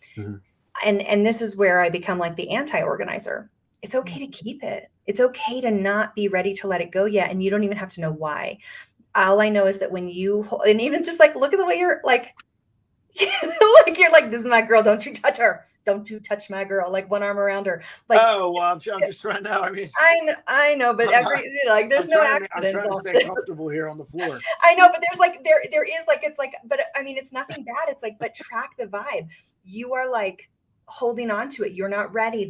And this is where I become like the anti-organizer. It's okay to keep it. It's okay to not be ready to let it go yet. And you don't even have to know why. All I know is that when you, and even just like, look at the way you're like, like you're like, this is my girl. Don't you touch her. Don't you touch my girl. Like one arm around her. Like, oh, well, I'm just trying to. I mean, I know, but like, there's no accidents. I'm trying to stay comfortable here on the floor. I know, but there's like, there is like, it's like, but I mean, it's nothing bad. It's like, but track the vibe. You are like holding on to it. You're not ready.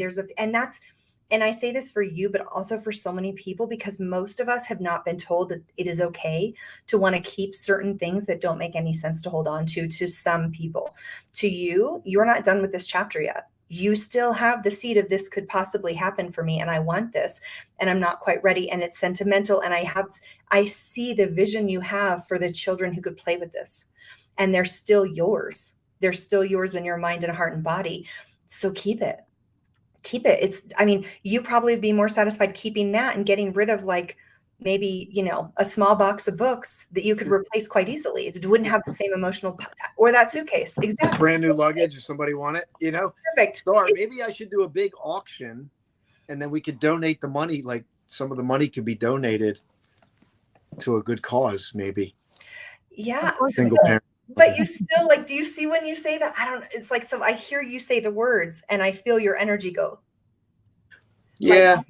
And I say this for you, but also for so many people, because most of us have not been told that it is okay to want to keep certain things that don't make any sense to hold on to some people. To you, you're not done with this chapter yet. You still have the seed of this could possibly happen for me. And I want this, and I'm not quite ready. And it's sentimental. And I see the vision you have for the children who could play with this, and they're still yours. They're still yours in your mind and heart and body. So keep it. You probably would be more satisfied keeping that and getting rid of like maybe, a small box of books that you could replace quite easily. It wouldn't have the same emotional, or that suitcase. Exactly. Brand new luggage if somebody want it, Perfect. Or maybe I should do a big auction and then we could donate the money like some of the money could be donated to a good cause, maybe. Yeah. Single parent. But you still like, do you see when you say that? I don't, it's like, so I hear you say the words and I feel your energy go. Yeah.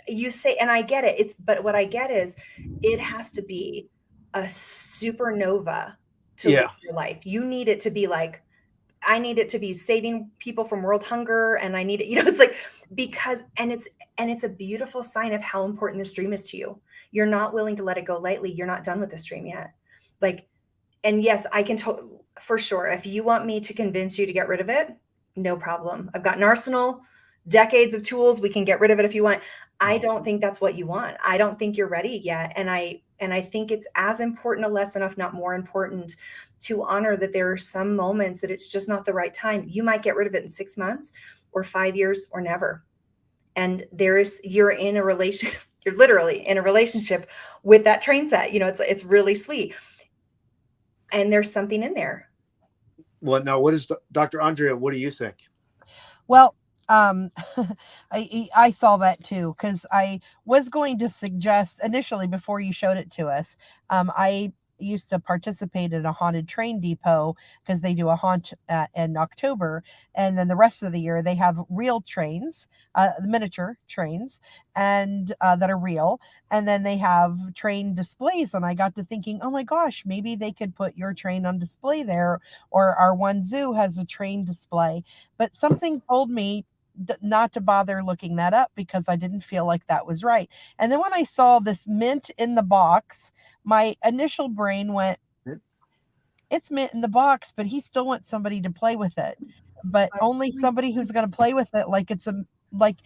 You say, and I get it. But what I get is it has to be a supernova to live your life. You need it to be like, I need it to be saving people from world hunger. And I need it, it's like, because, and it's a beautiful sign of how important this dream is to you. You're not willing to let it go lightly. You're not done with this dream yet. Like, and yes, I can for sure. If you want me to convince you to get rid of it, no problem. I've got an arsenal, decades of tools. We can get rid of it if you want. I don't think that's what you want. I don't think you're ready yet. And I think it's as important a lesson, if not more important, to honor that there are some moments that it's just not the right time. You might get rid of it in 6 months or 5 years or never. And you're in a relationship, you're literally in a relationship with that train set. It's really sweet. And there's something in there. Well, now what is Dr. Andrea? What do you think? Well, I saw that too, because I was going to suggest initially before you showed it to us. I used to participate in a haunted train depot because they do a haunt in October, and then the rest of the year they have real trains, miniature trains, and that are real, and then they have train displays. And I got to thinking, oh my gosh, maybe they could put your train on display there, or our one zoo has a train display. But something told me not to bother looking that up because I didn't feel like that was right. And then when I saw this mint in the box, my initial brain went, it's mint in the box, but he still wants somebody to play with it. But only somebody who's going to play with it like it's like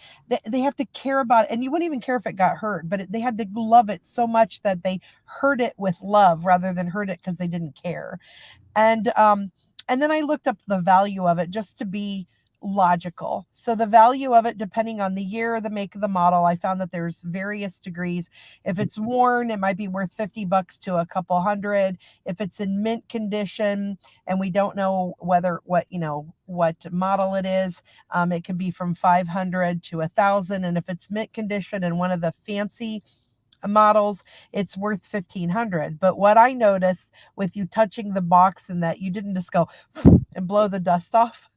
they have to care about it. And you wouldn't even care if it got hurt, but they had to love it so much that they hurt it with love rather than hurt it because they didn't care. And then I looked up the value of it just to be logical. So the value of it, depending on the year, the make of the model, I found that there's various degrees. If it's worn, it might be worth $50 to a couple hundred. If it's in mint condition and we don't know what model it is, it can be from 500 to 1,000. And if it's mint condition and one of the fancy models, it's worth 1,500. But what I noticed with you touching the box and that you didn't just go and blow the dust off,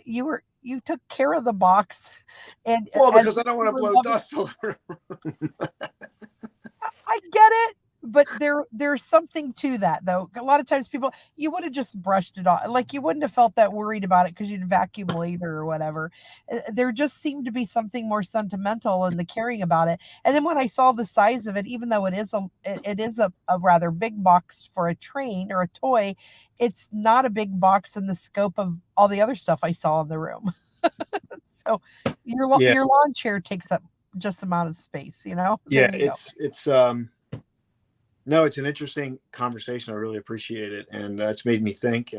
you took care of the box. And because I don't want to blow dust over. I get it, but there's something to that though. A lot of times you would have just brushed it off. Like you wouldn't have felt that worried about it because you'd vacuum later or whatever. There just seemed to be something more sentimental in the caring about it. And then when I saw the size of it, even though it is a rather big box for a train or a toy, it's not a big box in the scope of all the other stuff I saw in the room. So your lawn chair takes up just the amount of space, Yeah, it's no, it's an interesting conversation. I really appreciate it, and it's made me think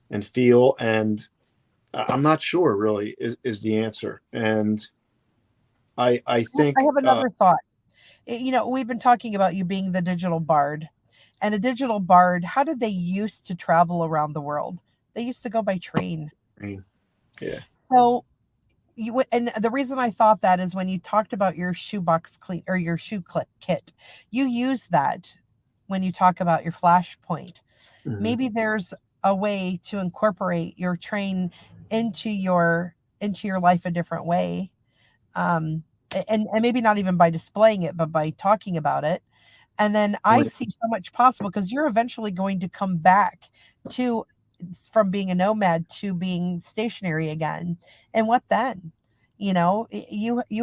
and feel. And I'm not sure, really, is the answer. And I think I have another thought. We've been talking about you being the digital bard, and a digital bard. How did they used to travel around the world? They used to go by train. Yeah. So. And the reason I thought that is when you talked about your shoebox clean or your shoe kit, you use that when you talk about your flashpoint. Mm-hmm. Maybe there's a way to incorporate your train into your life a different way, and maybe not even by displaying it, but by talking about it. And then I see so much possible because you're eventually going to come back from being a nomad to being stationary again. And what then? You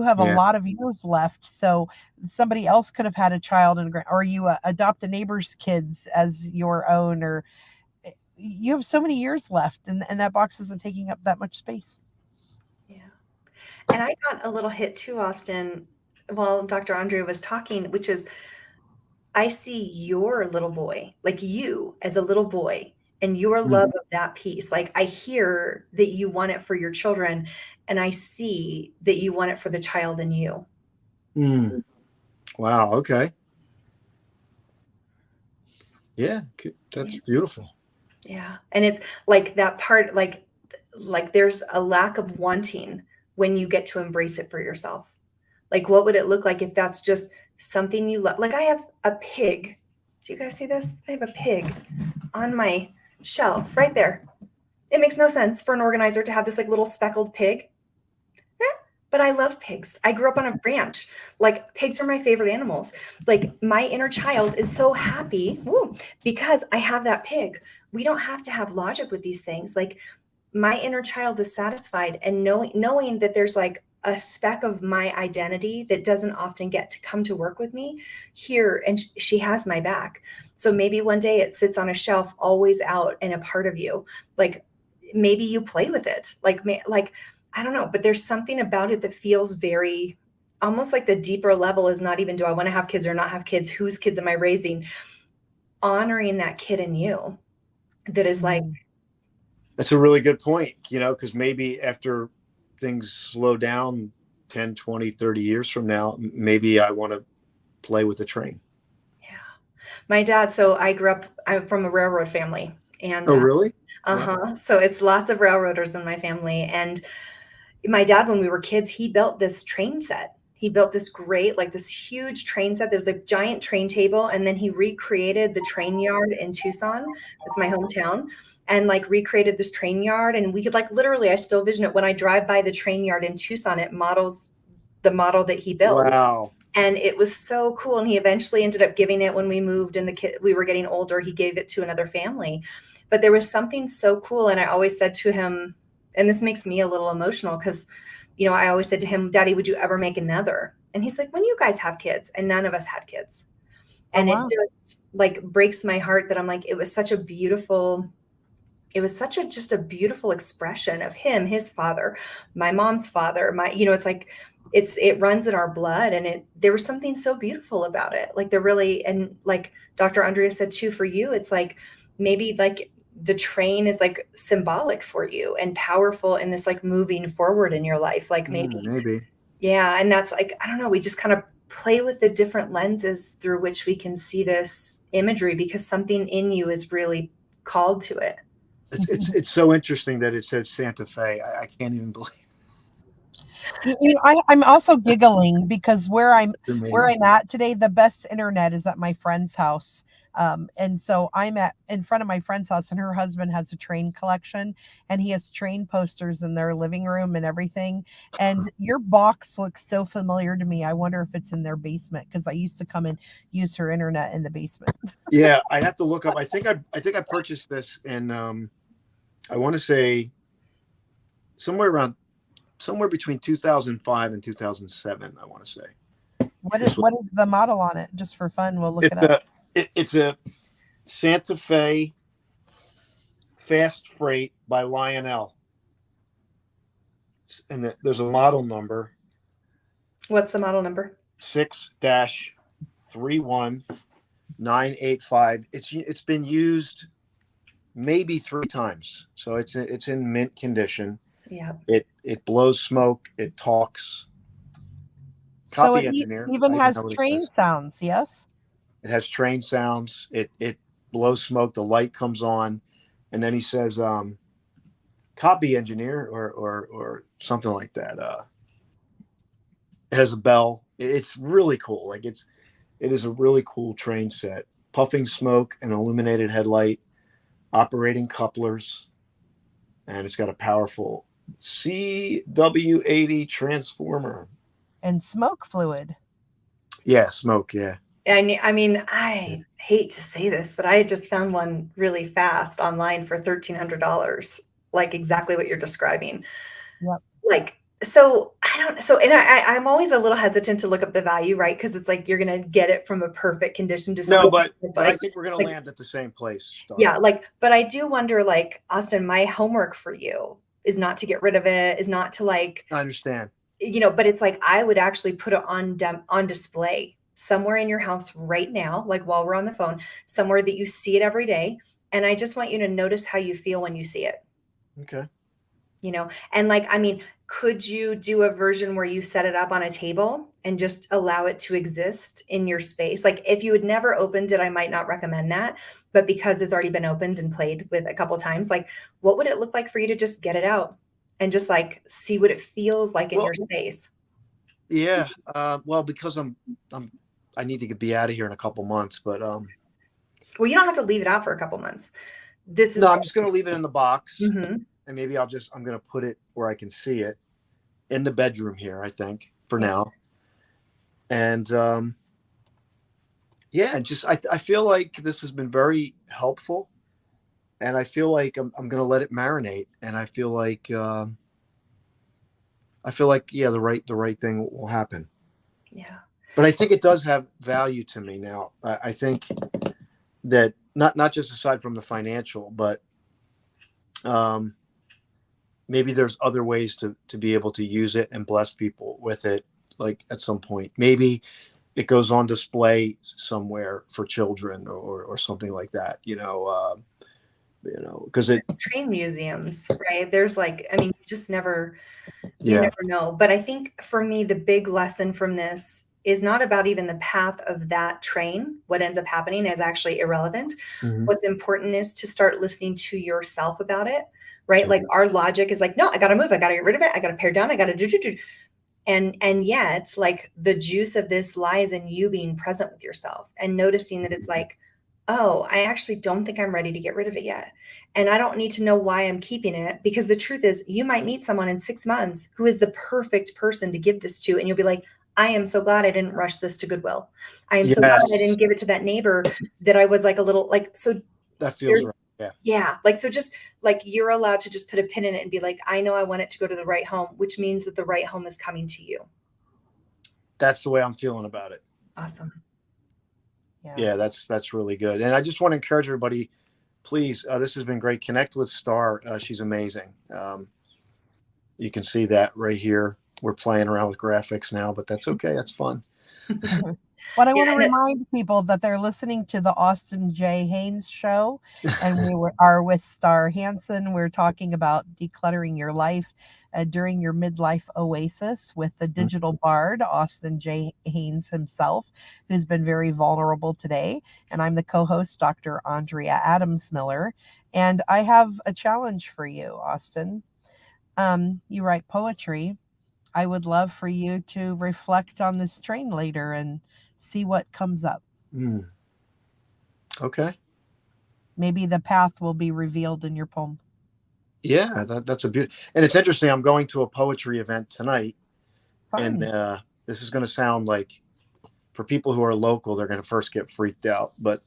have a lot of years left. So somebody else could have had a child or you adopt the neighbor's kids as your own, or you have so many years left and that box isn't taking up that much space. Yeah. And I got a little hit too, Austin, while Dr. Andrea was talking, which is I see your little boy, like you as a little boy, and your love of that piece. Like I hear that you want it for your children, and I see that you want it for the child in you. Wow. Okay. Yeah, that's beautiful. Yeah. And it's like that part, like there's a lack of wanting when you get to embrace it for yourself. Like, what would it look like if that's just something you love? Like, I have a pig. Do you guys see this? I have a pig on my shelf right there. It makes no sense for an organizer to have this like little speckled pig. But I love pigs. I grew up on a ranch. Like, pigs are my favorite animals. Like, my inner child is so happy because I have that pig. We don't have to have logic with these things. Like, my inner child is satisfied, and knowing that there's like a speck of my identity that doesn't often get to come to work with me here, and she has my back. So maybe one day it sits on a shelf, always out and a part of you. Like, maybe you play with it. Like I don't know, but there's something about it that feels very almost like the deeper level is not even, do I want to have kids or not have kids? Whose kids am I raising? Honoring that kid in you that is like. That's a really good point, because maybe after things slow down 10, 20, 30 years from now, maybe I want to play with a train. Yeah. My dad, so I'm from a railroad family. And oh, really? Wow. So it's lots of railroaders in my family. And my dad, when we were kids, he built this train set. He built this great, like this huge train set. There's a giant train table. And then he recreated the train yard in Tucson. That's my hometown. And like recreated this train yard. And we could like literally, I still vision it when I drive by the train yard in Tucson, it models the model that he built. Wow. And it was so cool. And he eventually ended up giving it when we moved and we were getting older. He gave it to another family. But there was something so cool. And I always said to him, and this makes me a little emotional because, I always said to him, Daddy, would you ever make another? And he's like, when you guys have kids, and none of us had kids. And It just like breaks my heart that I'm like, it was such a beautiful expression of him, his father, my mom's father, it's like, it runs in our blood. And there was something so beautiful about it. Like and like Dr. Andrea said too, for you, it's like, maybe like the train is like symbolic for you and powerful in this like moving forward in your life. Like maybe. Yeah. And that's like, I don't know. We just kind of play with the different lenses through which we can see this imagery because something in you is really called to it. It's so interesting that it said Santa Fe. I can't even believe. I'm also giggling because where I'm at today, the best internet is at my friend's house. And so I'm in front of my friend's house, and her husband has a train collection, and he has train posters in their living room and everything. And your box looks so familiar to me. I wonder if it's in their basement, because I used to come and use her internet in the basement. Yeah, I'd have to look up. I think I purchased this in I want to say somewhere between 2005 and 2007, I want to say. What is the model on it? Just for fun, we'll look it up. It's a Santa Fe Fast Freight by Lionel. And there's a model number. What's the model number? 6-31985. It's been used maybe 3 times. So it's in mint condition. Yeah. It blows smoke. It talks. So Copy it engineer. even has train sounds. Yes. It has train sounds. It blows smoke. The light comes on, and then he says, "Copy engineer," or something like that. It has a bell. It's really cool. Like it is a really cool train set. Puffing smoke, an illuminated headlight, operating couplers, and it's got a powerful CW80 transformer and smoke fluid. Yeah, smoke. Yeah. I mean, I hate to say this, but I just found one really fast online for $1,300, like exactly what you're describing. Yep. Like, so I'm always a little hesitant to look up the value, right? Because it's like, you're going to get it from a perfect condition. But I think we're going to land at the same place. Yeah. But I do wonder, like, Austin, my homework for you is not to get rid of it, is not to like, I understand, but it's like, I would actually put it on display somewhere in your house right now, like while we're on the phone, somewhere that you see it every day. And I just want you to notice how you feel when you see it. Okay. And like, I mean, could you do a version where you set it up on a table and just allow it to exist in your space? Like, if you had never opened it, I might not recommend that, but because it's already been opened and played with a couple times, like, what would it look like for you to just get it out and just like see what it feels like in your space? Yeah. Well, because I need to be out of here in a couple months, but Well, you don't have to leave it out for a couple months. This is no, I'm just going to leave it in the box, Mhm. and maybe I'm going to put it where I can see it in the bedroom here, I think, for Yeah. now. And yeah, just I feel like this has been very helpful, and I feel like I'm going to let it marinate, and I feel like yeah, the right thing will happen. Yeah. But I think it does have value to me now. I think that not just aside from the financial, but um, maybe there's other ways to be able to use it and bless people with it. Like at some point, maybe it goes on display somewhere for children or something like that. Because it Train museums, right? There's like, I mean, you just never, you yeah. never know. But I think for me, the big lesson from this is not about even the path of that train. What ends up happening is actually irrelevant. Mhm. What's important is to start listening to yourself about it, right? Sure. Like our logic is like, no, I got to move. I got to get rid of it. I got to pare down. I got to do. And yet, like the juice of this lies in you being present with yourself and noticing that it's like, oh, I actually don't think I'm ready to get rid of it yet. And I don't need to know why I'm keeping it, because the truth is you might meet someone in 6 months who is the perfect person to give this to. And you'll be like, I am so glad I didn't rush this to Goodwill. I am so glad I Yes, didn't give it to that neighbor that I was like a little like, so that feels there's, right. Yeah, yeah, like, so just like you're allowed to just put a pin in it and be like, I know I want it to go to the right home, which means that the right home is coming to you. that's the way I'm feeling about it. Awesome. Yeah, that's really good. And I just want to encourage everybody, please. This has been great. Connect with Star. She's amazing. You can see that right here. We're playing around with graphics now, but that's okay. That's fun. What I Yeah, want to and remind people that they're listening to the Austin J. Haynes show, and are with Star Hansen. We're talking about decluttering your life during your midlife oasis with the digital bard, Austin J. Haynes himself, who's been very vulnerable today. And I'm the co-host, Dr. Andrea Adams Miller. And I have a challenge for you, Austin. You write poetry. I would love for you to reflect on this train later and see what comes up. Mm. Okay. Maybe the path will be revealed in your poem. Yeah, that's a beautiful. And it's interesting. I'm going to a poetry event tonight, and Fun. this is going to sound like, for people who are local, they're going to first get freaked out, but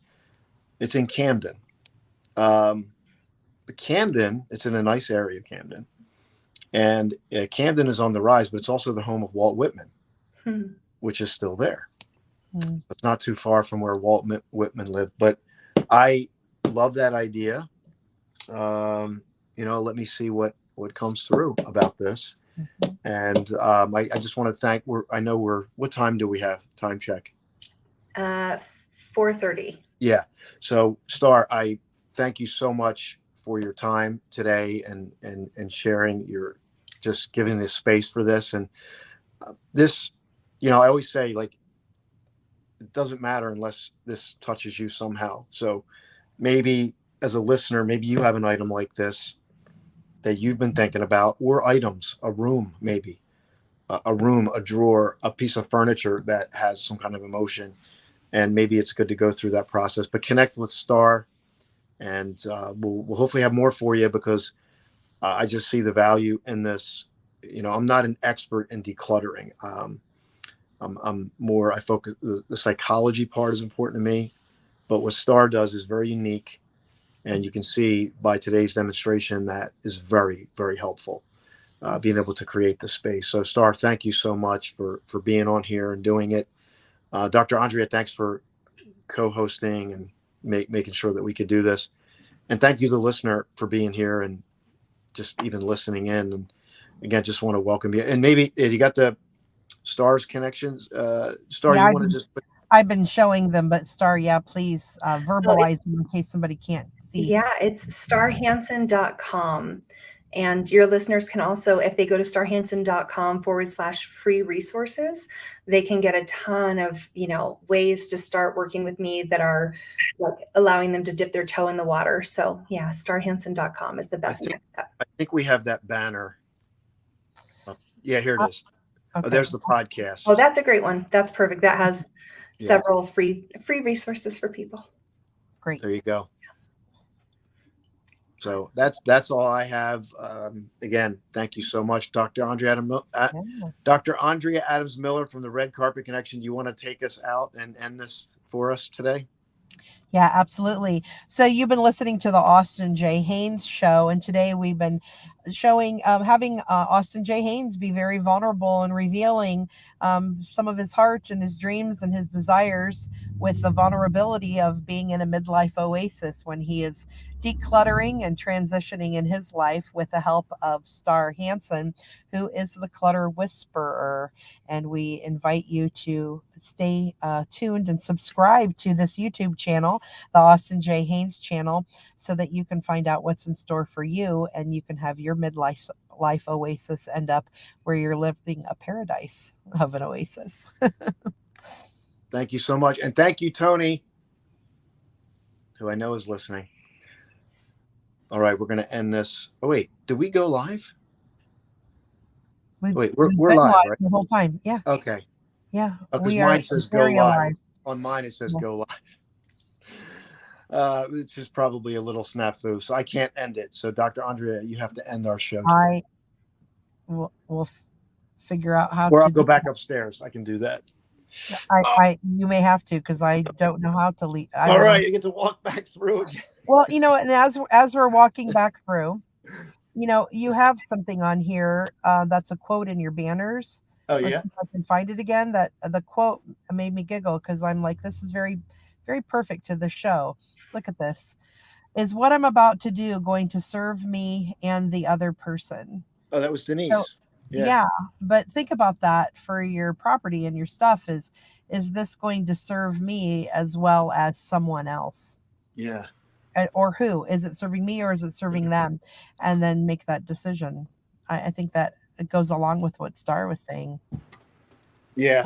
it's in Camden. But Camden, it's in a nice area, Camden, and Camden is on the rise, but it's also the home of Walt Whitman, which is still there. It's not too far from where Walt Whitman lived, but I love that idea. Let me see what comes through about this. And I just want to thank. What time do we have? Time check. 4:30. Yeah. So, Star, I thank you so much for your time today and sharing just giving this space for this. And this, I always say, like, it doesn't matter unless this touches you somehow. So maybe as a listener, maybe you have an item like this that you've been thinking about, or items, a room, maybe a room, a drawer, a piece of furniture that has some kind of emotion. And maybe it's good to go through that process, but connect with Star, and we'll hopefully have more for you, because I just see the value in this. I'm not an expert in decluttering. I'm more, I focus, the psychology part is important to me, but what Star does is very unique. And you can see by today's demonstration that is very, very helpful, being able to create the space. So Star, thank you so much for being on here and doing it. Dr. Andrea, thanks for co-hosting and making sure that we could do this. And thank you, the listener, for being here and just even listening in. And again, just want to welcome you. And maybe you got the Star's connections. Star, Yeah, you want to just I've been showing them, but Star, yeah, please verbalize them in case somebody can't see. Yeah, it's starhansen.com. And your listeners can also, if they go to starhansen.com/free resources, they can get a ton of, ways to start working with me that are like allowing them to dip their toe in the water. So yeah, starhansen.com is the best next step. I think we have that banner. Yeah, here it is. Okay. Oh, there's the podcast. Oh, that's a great one. That's perfect. That has Yeah. several free resources for people. Great. There you go. So that's all I have. Again, thank you so much, Dr. Dr. Andrea Adams Miller from the Red Carpet Connection. Do you want to take us out and end this for us today? Yeah, absolutely. So you've been listening to the Austin J. Haynes show, and today we've been having Austin J. Haynes be very vulnerable and revealing some of his heart and his dreams and his desires, with the vulnerability of being in a midlife oasis when he is decluttering and transitioning in his life with the help of Star Hansen, who is the Clutter Whisperer. And we invite you to stay tuned and subscribe to this YouTube channel, the Austin J. Haynes channel, so that you can find out what's in store for you, and you can have your midlife oasis end up where you're living a paradise of an oasis. Thank you so much. And thank you, Tony, who I know is listening. All right, we're going to end this. Oh, wait, did we go live? Wait, we're been live, right? the whole time. Yeah. Okay. Yeah. Because We mine are says go very live. alive. On mine, it says Yeah. go live. It's just probably a little snafu, so I can't end it. So, Dr. Andrea, you have to end our show today. We'll figure out how Or to I'll go do back that. upstairs. I can do that. You may have to, because I don't know how to leave. All right, you get to walk back through again. Well, and as we're walking back through, you have something on here that's a quote in your banners. Oh, Let's yeah? see if I can find it again. That the quote made me giggle, because I'm like, this is very, very perfect to the show. Look at this. Is what I'm about to do going to serve me and the other person? Oh, that was Denise. So, yeah, but think about that for your property and your stuff. Is this going to serve me as well as someone else? Yeah. Or who? Is it serving me or is it serving them? And then make that decision. I think that it goes along with what Star was saying. Yeah.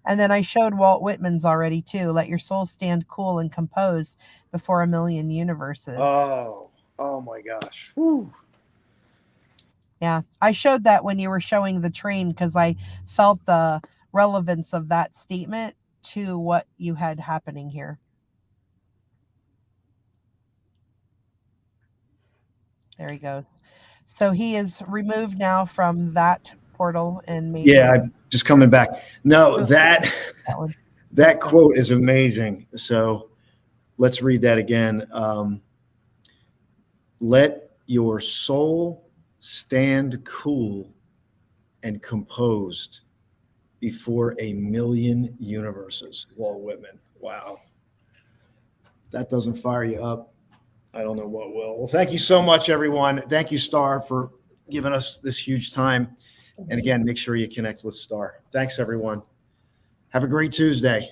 And then I showed Walt Whitman's already too. Let your soul stand cool and composed before a million universes. Oh my gosh. Whew. Yeah, I showed that when you were showing the train, because I felt the relevance of that statement to what you had happening here. There he goes. So he is removed now from that portal, and maybe I'm just coming back. No, that quote is amazing. So let's read that again. Let your soul stand cool and composed before a million universes. Walt Whitman. Wow. That doesn't fire you up. I don't know what will. Well, thank you so much, everyone. Thank you, Star, for giving us this huge time. And again, make sure you connect with Star. Thanks, everyone. Have a great Tuesday.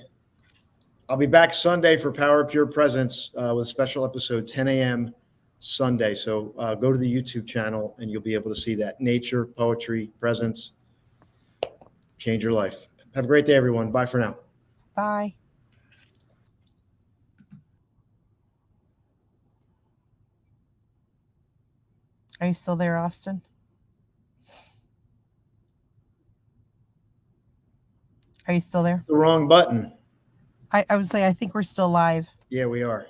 I'll be back Sunday for Power of Pure Presence with a special episode, 10 a.m. Sunday. So go to the YouTube channel and you'll be able to see that. Nature, poetry, presence. Change your life. Have a great day, everyone. Bye for now. Bye. Are you still there, Austin? Are you still there? The wrong button. I would say I think we're still live. Yeah, we are.